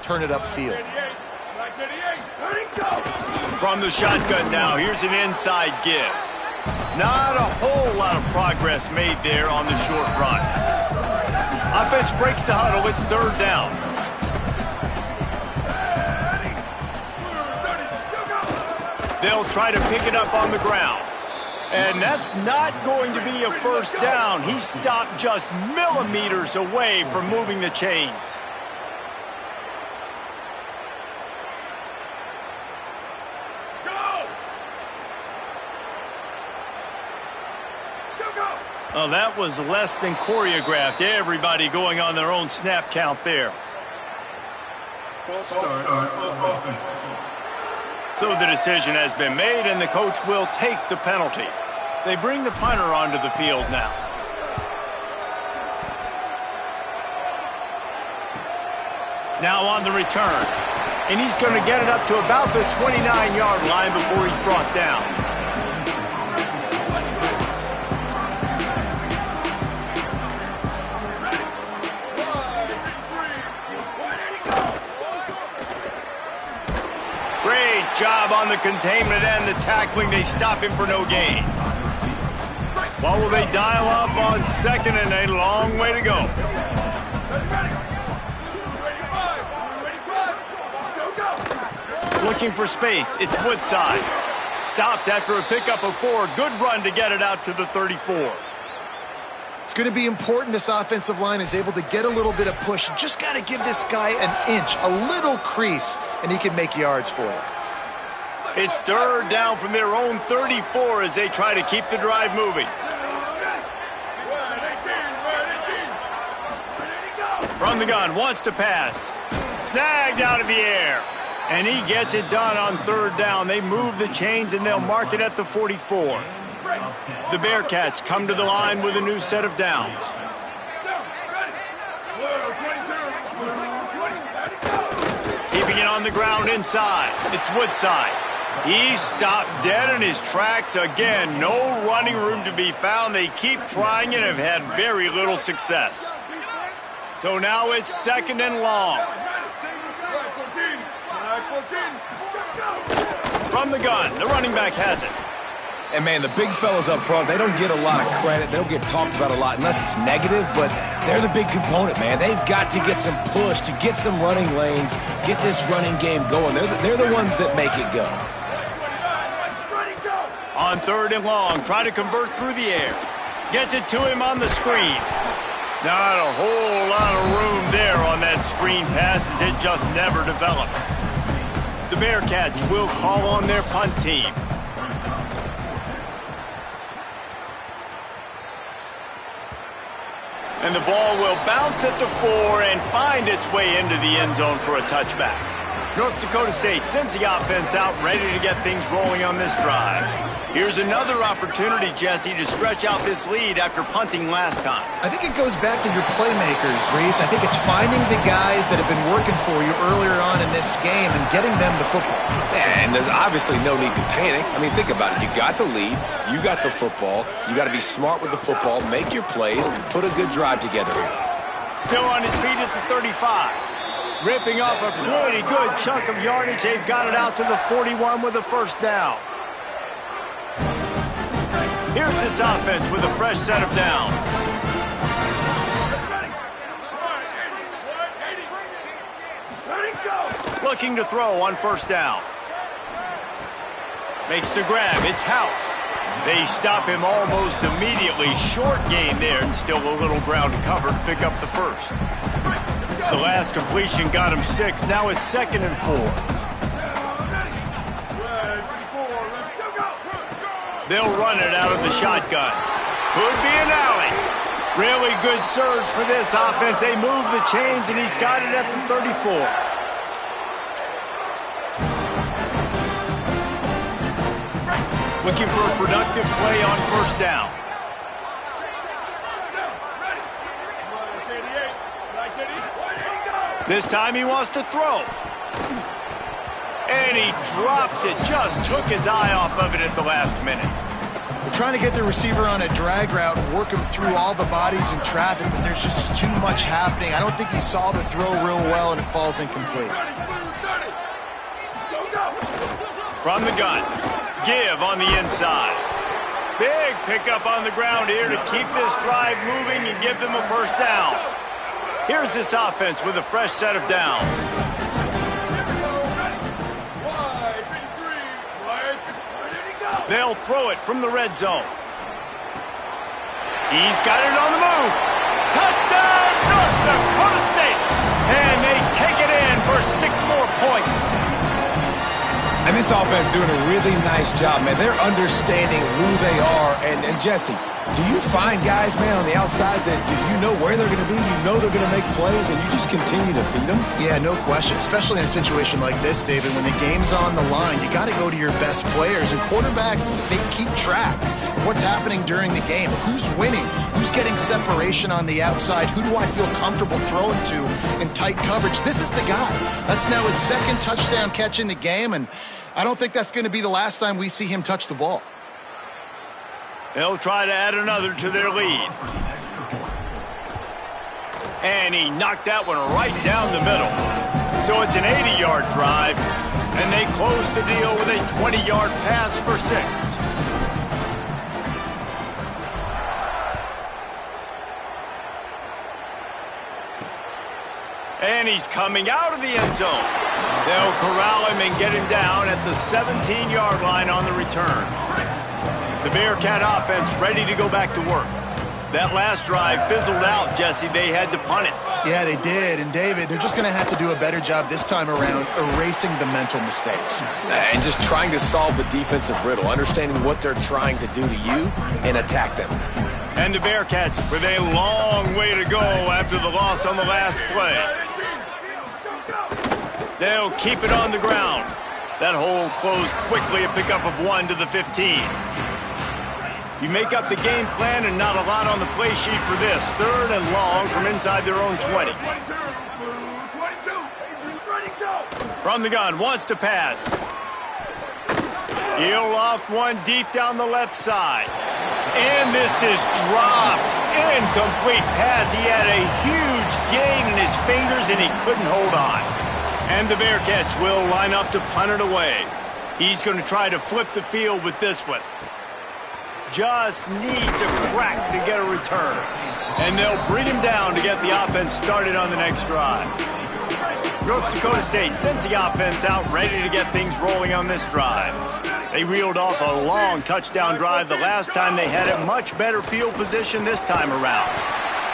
turn it upfield. From the shotgun now, here's an inside give. Not a whole lot of progress made there on the short run. Offense breaks the huddle. It's third down. They'll try to pick it up on the ground. And that's not going to be a first down. He stopped just millimeters away from moving the chains. Well, that was less than choreographed. Everybody going on their own snap count there. So the decision has been made, and the coach will take the penalty. They bring the punter onto the field now. Now on the return. And he's going to get it up to about the 29-yard line before he's brought down. Great job on the containment and the tackling. They stop him for no gain. What will they dial up on second and a long way to go? Looking for space. It's Woodside. Stopped after a pickup of 4. Good run to get it out to the 34. It's going to be important this offensive line is able to get a little bit of push. Just got to give this guy an inch, a little crease, and he can make yards for you. It's third down from their own 34 as they try to keep the drive moving. From the gun, wants to pass. Snagged out of the air. And he gets it done on third down. They move the chains and they'll mark it at the 44. The Bearcats come to the line with a new set of downs. Keeping it on the ground inside. It's Woodside. He stopped dead in his tracks again. No running room to be found. They keep trying and have had very little success. So now it's second and long. From the gun, the running back has it. And, man, the big fellas up front, they don't get a lot of credit. They don't get talked about a lot unless it's negative, but they're the big component, man. They've got to get some push, to get some running lanes, get this running game going. They're the ones that make it go. On third and long, try to convert through the air. Gets it to him on the screen. Not a whole lot of room there on that screen pass as it just never developed. The Bearcats will call on their punt team. And the ball will bounce at the 4 and find its way into the end zone for a touchback. North Dakota State sends the offense out, ready to get things rolling on this drive. Here's another opportunity, Jesse, to stretch out this lead after punting last time. I think it goes back to your playmakers, Reese. I think it's finding the guys that have been working for you earlier on in this game and getting them the football. And there's obviously no need to panic. I mean, think about it. You got the lead. You got the football. You got to be smart with the football, make your plays, put a good drive together here. Still on his feet at the 35. Ripping off a pretty good chunk of yardage. They've got it out to the 41 with a first down. Here's this offense with a fresh set of downs. Looking to throw on first down. Makes the grab. It's House. They stop him almost immediately. Short gain there and still a little ground to cover to pick up the first. The last completion got him 6. Now it's second and 4. They'll run it out of the shotgun. Could be an alley. Really good surge for this offense. They move the chains, and he's got it at the 34. Looking for a productive play on first down. This time he wants to throw. And he drops it. Just took his eye off of it at the last minute. trying to get the receiver on a drag route and work him through all the bodies in traffic, but there's just too much happening. I don't think he saw the throw real well, and it falls incomplete. From the gun, give on the inside. Big pickup on the ground here to keep this drive moving and give them a first down. Here's this offense with a fresh set of downs. They'll throw it from the red zone. He's got it on the move. Touchdown, North Dakota State. And they take it in for 6 more points. And this offense doing a really nice job, man. They're understanding who they are. And Jesse, do you find guys, man, on the outside that you know where they're going to be, you know they're going to make plays, and you just continue to feed them? Yeah, no question, especially in a situation like this, David. When the game's on the line, you got to go to your best players. And quarterbacks, they keep track of what's happening during the game. Who's winning? Who's getting separation on the outside? Who do I feel comfortable throwing to in tight coverage? This is the guy. That's now his 2nd touchdown catch in the game, and I don't think that's going to be the last time we see him touch the ball. They'll try to add another to their lead. And he knocked that one right down the middle. So it's an 80-yard drive, and they close the deal with a 20-yard pass for 6. And he's coming out of the end zone. They'll corral him and get him down at the 17-yard line on the return. The Bearcat offense ready to go back to work. That last drive fizzled out, Jesse. They had to punt it. Yeah, they did. And, David, they're just going to have to do a better job this time around erasing the mental mistakes. And just trying to solve the defensive riddle, understanding what they're trying to do to you and attack them. And the Bearcats with a long way to go after the loss on the last play. They'll keep it on the ground. That hole closed quickly, a pickup of 1 to the 15. You make up the game plan and not a lot on the play sheet for this. 3rd and long from inside their own 20. From the gun, wants to pass. He'll loft one deep down the left side. And this is dropped. Incomplete pass. He had a huge gain in his fingers and he couldn't hold on. And the Bearcats will line up to punt it away. He's going to try to flip the field with this one. Just needs a crack to get a return. And they'll bring him down to get the offense started on the next drive. North Dakota State sends the offense out ready to get things rolling on this drive. They reeled off a long touchdown drive the last time. They had a much better field position this time around.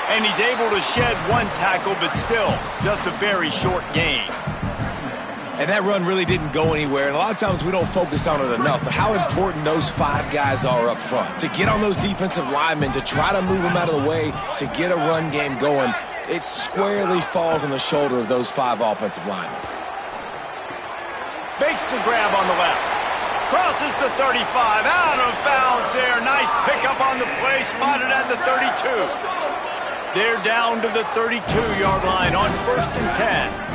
And he's able to shed 1 tackle, but still just a very short gain. And that run really didn't go anywhere. And a lot of times we don't focus on it enough. But how important those 5 guys are up front. To get on those defensive linemen, to try to move them out of the way, to get a run game going, it squarely falls on the shoulder of those 5 offensive linemen. Makes the grab on the left. Crosses the 35. Out of bounds there. Nice pickup on the play. Spotted at the 32. They're down to the 32-yard line on 1st and 10.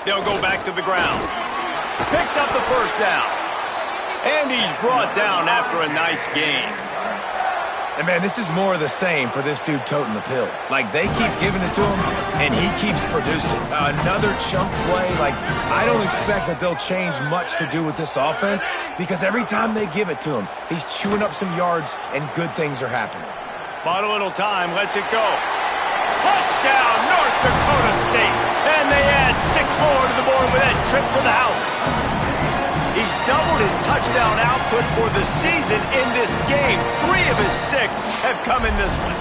They'll go back to the ground. Picks up the first down. And he's brought down after a nice gain. And, man, this is more of the same for this dude toting the pill. Like, they keep giving it to him, and he keeps producing. Another chunk play. Like, I don't expect that they'll change much to do with this offense because every time they give it to him, he's chewing up some yards, and good things are happening. Bought a little time. Lets it go. Touchdown, North Dakota State. And they add 6 more to the board with that trip to the house. He's doubled his touchdown output for the season in this game. 3 of his 6 have come in this one.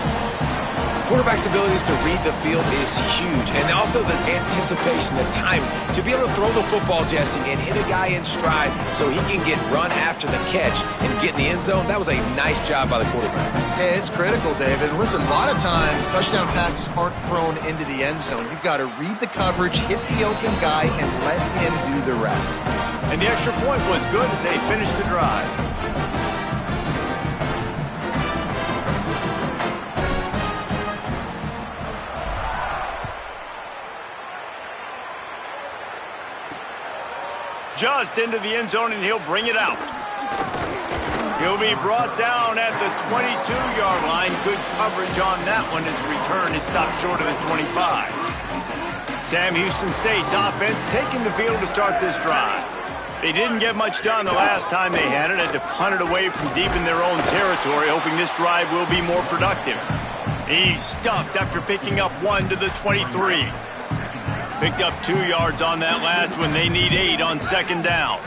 Quarterback's abilities to read the field is huge. And also the anticipation, the time to be able to throw the football, Jesse, and hit a guy in stride so he can get run after the catch and get in the end zone. That was a nice job by the quarterback. Yeah, it's critical, David. Listen, a lot of times touchdown passes aren't thrown into the end zone. You've got to read the coverage, hit the open guy, and let him do the rest. And the extra point was good as they finished the drive. Just into the end zone, and he'll bring it out. He'll be brought down at the 22-yard line. Good coverage on that one. His return is stopped short of the 25. Sam Houston State's offense taking the field to start this drive. They didn't get much done the last time they had it to punt it away from deep in their own territory, hoping this drive will be more productive. He's stuffed after picking up 1 to the 23. Picked up 2 yards on that last one. They need 8 on second down.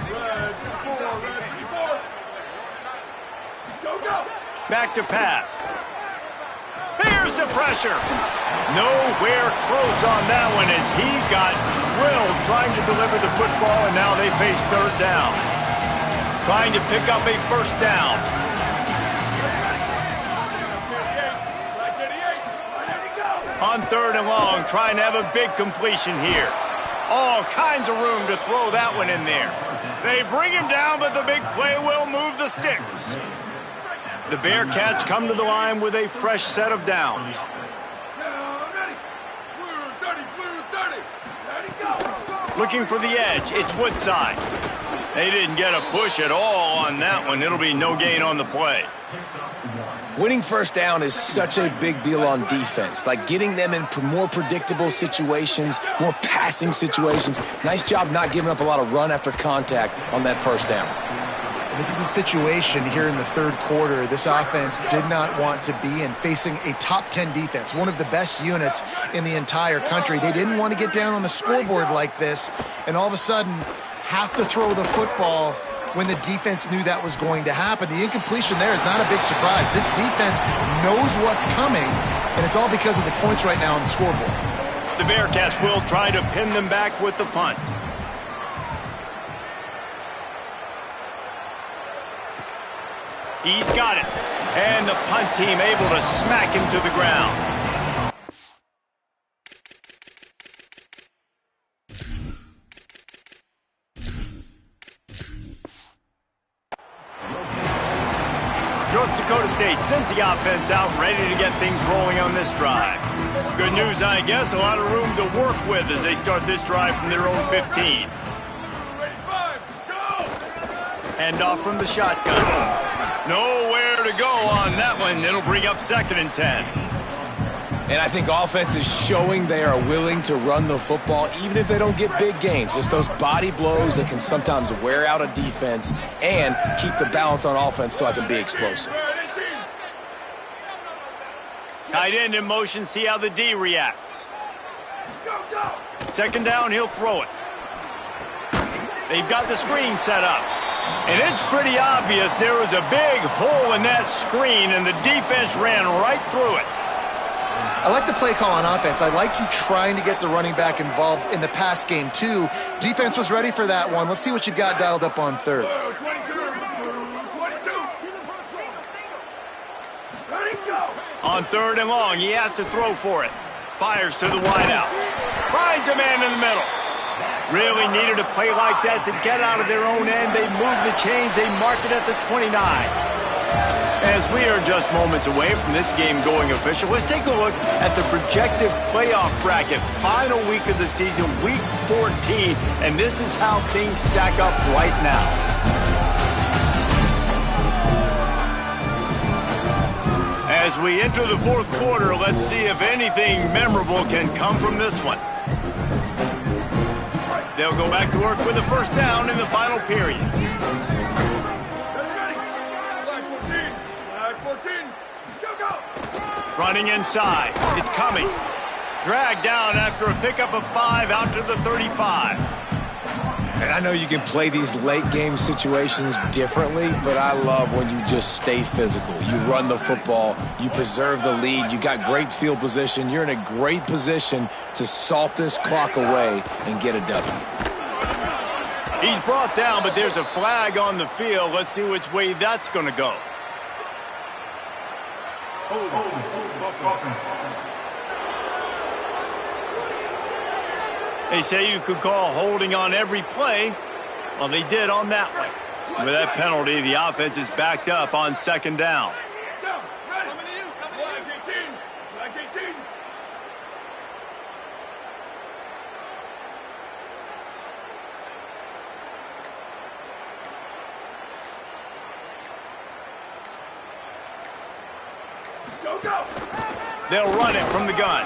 Back to pass. Here's the pressure. Nowhere close on that one as he got drilled trying to deliver the football, and now they face third down. Trying to pick up a first down. On third and long, trying to have a big completion here. All kinds of room to throw that one in there. They bring him down, but the big play will move the sticks. The Bearcats come to the line with a fresh set of downs. Looking for the edge, it's Woodside. They didn't get a push at all on that one. It'll be no gain on the play. Winning first down is such a big deal on defense, like getting them in more predictable situations, more passing situations. Nice job not giving up a lot of run after contact on that first down. This is a situation here in the third quarter this offense did not want to be in, facing a top 10 defense, one of the best units in the entire country. They didn't want to get down on the scoreboard like this and all of a sudden have to throw the football when the defense knew that was going to happen. The incompletion there is not a big surprise. This defense knows what's coming, and it's all because of the points right now on the scoreboard. The Bearcats will try to pin them back with the punt. He's got it. And the punt team able to smack him to the ground. North Dakota State sends the offense out ready to get things rolling on this drive. Good news, I guess, a lot of room to work with as they start this drive from their own 15. Hand off from the shotgun. Nowhere to go on that one. It'll bring up 2nd and 10. And I think offense is showing they are willing to run the football, even if they don't get big gains. Just those body blows that can sometimes wear out a defense and keep the balance on offense so I can be explosive. Tight end in motion, see how the D reacts. Second down, he'll throw it. They've got the screen set up. And it's pretty obvious there was a big hole in that screen, and the defense ran right through it. I like the play call on offense. I like you trying to get the running back involved in the pass game, too. Defense was ready for that one. Let's see what you've got dialed up on third. On third and long, he has to throw for it. Fires to the wideout. Finds a man in the middle. Really needed a play like that to get out of their own end. They move the chains. They mark it at the 29. As we are just moments away from this game going official, let's take a look at the projected playoff bracket. Final week of the season, week 14. And this is how things stack up right now. As we enter the fourth quarter, let's see if anything memorable can come from this one. They'll go back to work with a first down in the final period. Running inside, it's Cummings. Dragged down after a pickup of 5 out to the 35. And I know you can play these late game situations differently, but I love when you just stay physical. You run the football, you preserve the lead, you got great field position, you're in a great position to salt this clock away and get a W. He's brought down, but there's a flag on the field. Let's see which way that's going to go. They say you could call holding on every play. Well, they did on that one. With that penalty, the offense is backed up on second down. They'll run it from the gun.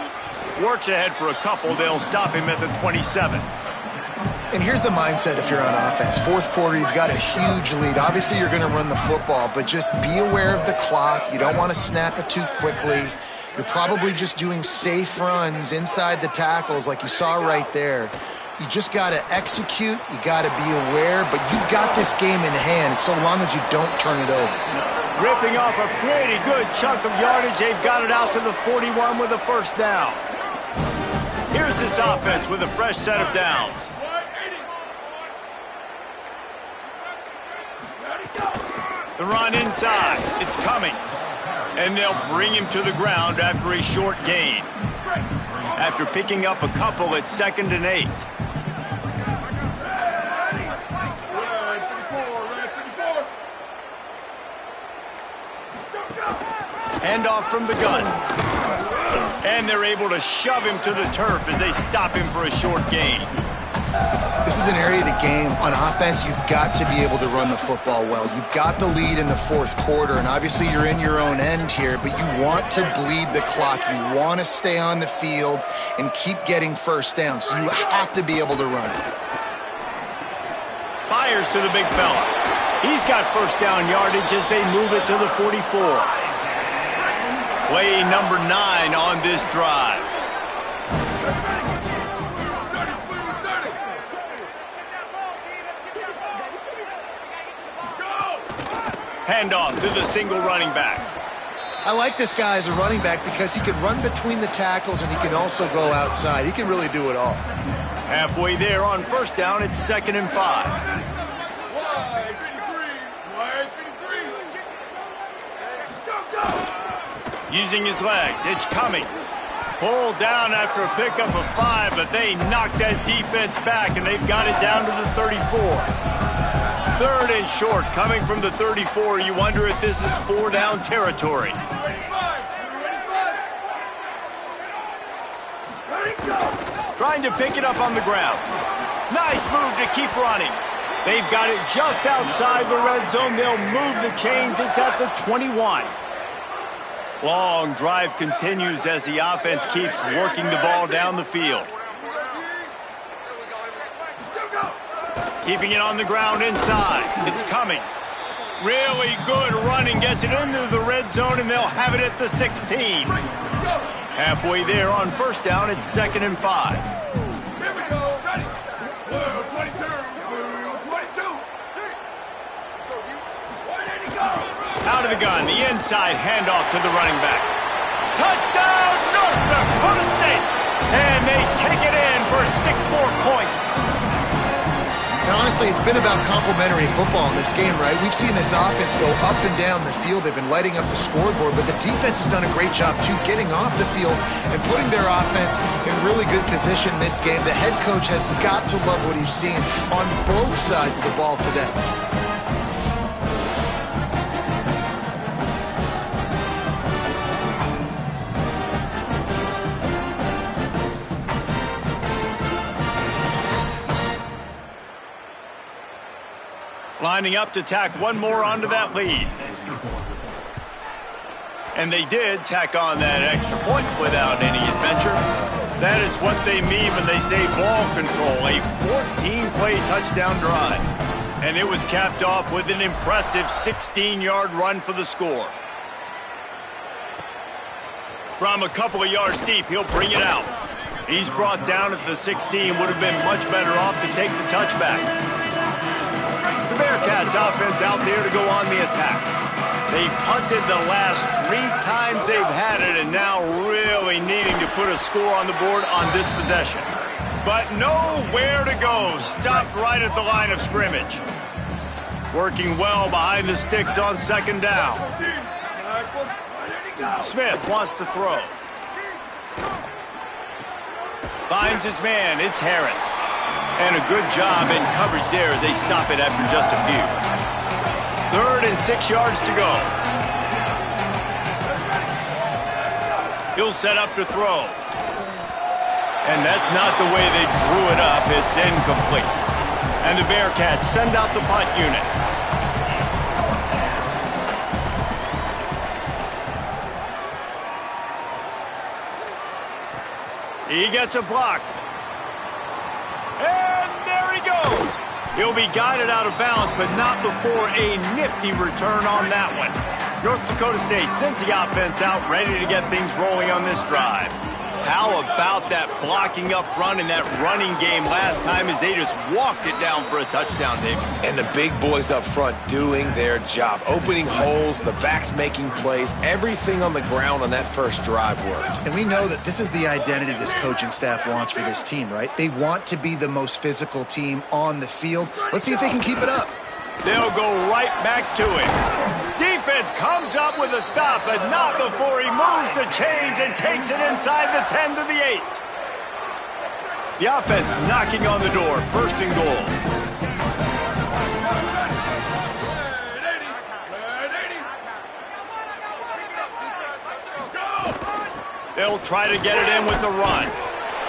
Works ahead for a couple. They'll stop him at the 27. And here's the mindset if you're on offense. Fourth quarter, you've got a huge lead. Obviously, you're going to run the football, but just be aware of the clock. You don't want to snap it too quickly. You're probably just doing safe runs inside the tackles like you saw right there. You just got to execute. You got to be aware, but you've got this game in hand so long as you don't turn it over. Ripping off a pretty good chunk of yardage. They've got it out to the 41 with a first down. Here's this offense with a fresh set of downs. The run inside. It's Cummings. And they'll bring him to the ground after a short gain. After picking up a couple at 2nd and 8. Handoff from the gun. And they're able to shove him to the turf as they stop him for a short gain. This is an area of the game. On offense, you've got to be able to run the football well. You've got the lead in the fourth quarter, and obviously you're in your own end here, but you want to bleed the clock. You want to stay on the field and keep getting first down, so you have to be able to run it. Fires to the big fella. He's got first down yardage as they move it to the 44. Play number 9 on this drive. Handoff to the single running back. I like this guy as a running back because he can run between the tackles and he can also go outside. He can really do it all. Halfway there on first down, it's 2nd and 5. Using his legs, it's Cummings. Pulled down after a pickup of 5, but they knocked that defense back, and they've got it down to the 34. 3rd and short, coming from the 34. You wonder if this is 4-down territory. Trying to pick it up on the ground. Nice move to keep running. They've got it just outside the red zone. They'll move the chains. It's at the 21. Long drive continues as the offense keeps working the ball down the field. Keeping it on the ground inside. It's Cummings. Really good running. Gets it into the red zone, and they'll have it at the 16. Halfway there on first down, it's 2nd and 5. Here we go. Ready. 22. Out of the gun, the inside handoff to the running back. Touchdown, North Dakota State! And they take it in for 6 more points. And honestly, it's been about complementary football in this game, right? We've seen this offense go up and down the field. They've been lighting up the scoreboard, but the defense has done a great job, too, getting off the field and putting their offense in really good position in this game. The head coach has got to love what he's seen on both sides of the ball today. Lining up to tack one more onto that lead. And they did tack on that extra point without any adventure. That is what they mean when they say ball control, a 14-play touchdown drive. And it was capped off with an impressive 16-yard run for the score. From a couple of yards deep, he'll bring it out. He's brought down at the 16, would have been much better off to take the touchback. The Bearcats offense out there to go on the attack. They've punted the last 3 times they've had it, and now really needing to put a score on the board on this possession. But nowhere to go. Stopped right at the line of scrimmage. Working well behind the sticks on 2nd down. Smith wants to throw. Finds his man. It's Harris. And a good job in coverage there as they stop it after just a few. 3rd and 6 yards to go. He'll set up to throw. And that's not the way they drew it up. It's incomplete. And the Bearcats send out the punt unit. gets a block. And there he goes. He'll be guided out of bounds, but not before a nifty return on that one. North Dakota State sends the offense out, ready to get things rolling on this drive. How about that blocking up front and that running game last time as they just walked it down for a touchdown, David? And the big boys up front doing their job. Opening holes, the backs making plays, everything on the ground on that first drive worked. And we know that this is the identity this coaching staff wants for this team, right? They want to be the most physical team on the field. Let's see if they can keep it up. They'll go right back to him. Defense comes up with a stop, but not before he moves the chains and takes it inside the 10 to the 8. The offense knocking on the door, first and goal. They'll try to get it in with the run.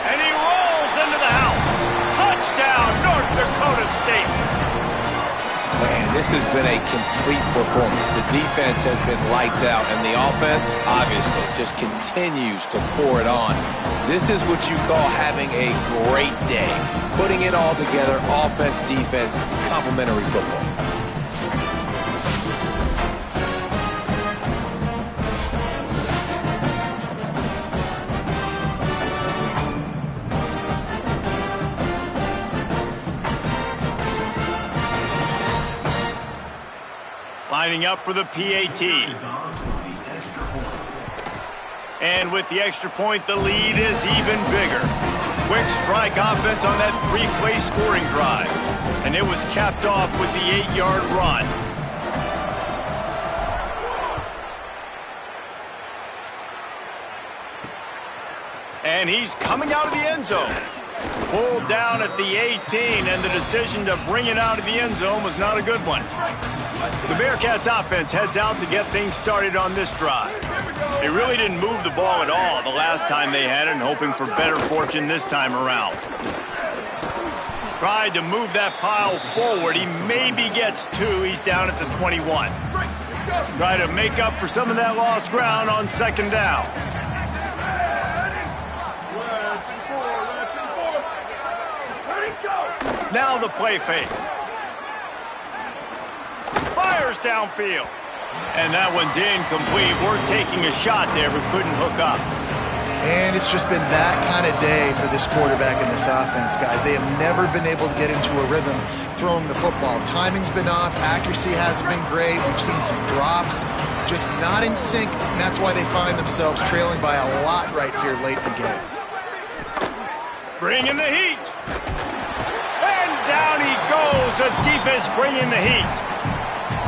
And he rolls into the house. Touchdown, North Dakota State. Man, this has been a complete performance. The defense has been lights out, and the offense, obviously, just continues to pour it on. This is what you call having a great day. Putting it all together, offense, defense, complementary football. Lining up for the PAT. And with the extra point, the lead is even bigger. Quick strike offense on that three-play scoring drive. And it was capped off with the 8-yard run. And he's coming out of the end zone. Pulled down at the 18, and the decision to bring it out of the end zone was not a good one. The Bearcats offense heads out to get things started on this drive. They really didn't move the ball at all the last time they had it, and hoping for better fortune this time around. Tried to move that pile forward. He maybe gets two. He's down at the 21. Try to make up for some of that lost ground on second down. Now the play fake. Fires downfield. And that one's incomplete. We're taking a shot there, but couldn't hook up. And it's just been that kind of day for this quarterback and this offense, guys. They have never been able to get into a rhythm throwing the football. Timing's been off. Accuracy hasn't been great. We've seen some drops. Just not in sync, and that's why they find themselves trailing by a lot right here late in the game. Bringing the heat. And down he goes. The defense bringing the heat.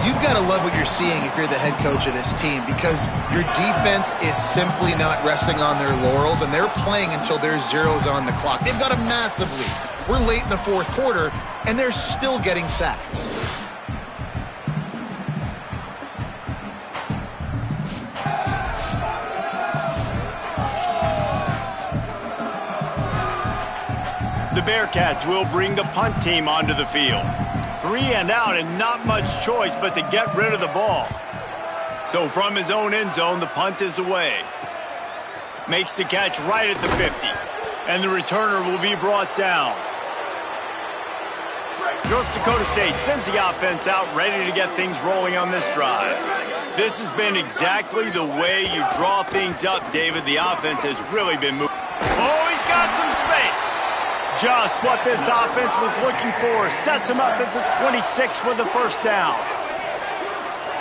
You've got to love what you're seeing if you're the head coach of this team, because your defense is simply not resting on their laurels, and they're playing until there's zeros on the clock. They've got a massive lead. We're late in the fourth quarter, and they're still getting sacks. The Bearcats will bring the punt team onto the field. 3 and out, and not much choice but to get rid of the ball. So from his own end zone, the punt is away. Makes the catch right at the 50. And the returner will be brought down. North Dakota State sends the offense out, ready to get things rolling on this drive. This has been exactly the way you draw things up, David. The offense has really been moving. Oh, he's got some space. Just what this offense was looking for. Sets him up at the 26 with the first down.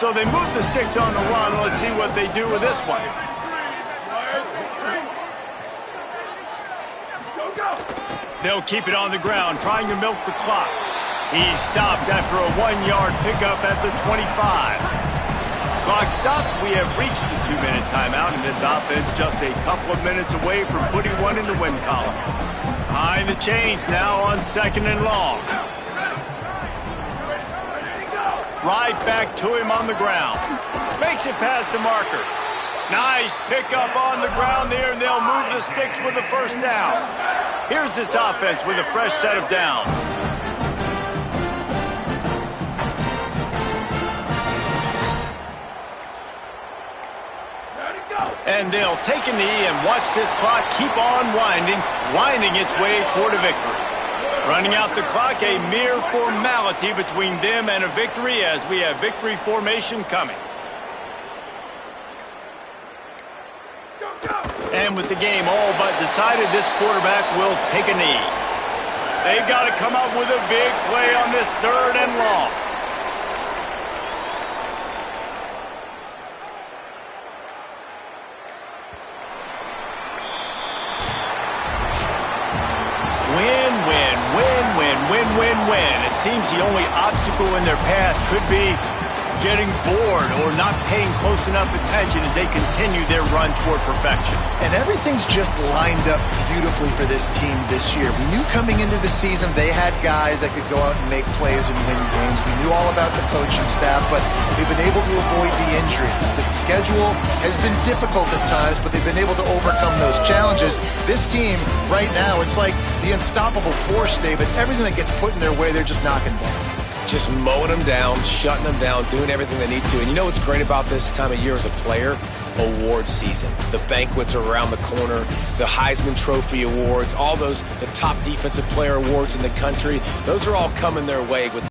So they move the sticks on the run. Let's see what they do with this one. They'll keep it on the ground, trying to milk the clock. He's stopped after a 1-yard pickup at the 25. Clock stops. We have reached the 2-minute timeout, and this offense just a couple of minutes away from putting one in the win column. Behind the chains now on second and long. Right back to him on the ground. Makes it past the marker. Nice pickup on the ground there, and they'll move the sticks with the first down. Here's this offense with a fresh set of downs. And And they'll take a knee and watch this clock keep on winding its way toward a victory. Running out the clock, a mere formality between them and a victory as we have victory formation coming. And with the game all but decided, this quarterback will take a knee. They've got to come up with a big play on this 3rd and long. Win. It seems the only obstacle in their path could be getting bored or not paying close enough attention as they continue their run toward perfection. And everything's just lined up beautifully for this team this year. We knew coming into the season they had guys that could go out and make plays and win games. We knew all about the coaching staff, but they've been able to avoid the injuries. The schedule has been difficult at times, but they've been able to overcome those challenges. This team right now, it's like the unstoppable force, David. Everything that gets put in their way, they're just knocking down. Just mowing them down, shutting them down, doing everything they need to. And you know what's great about this time of year as a player? Award season. The banquets are around the corner, the Heisman Trophy awards, all those, the top defensive player awards in the country. Those are all coming their way with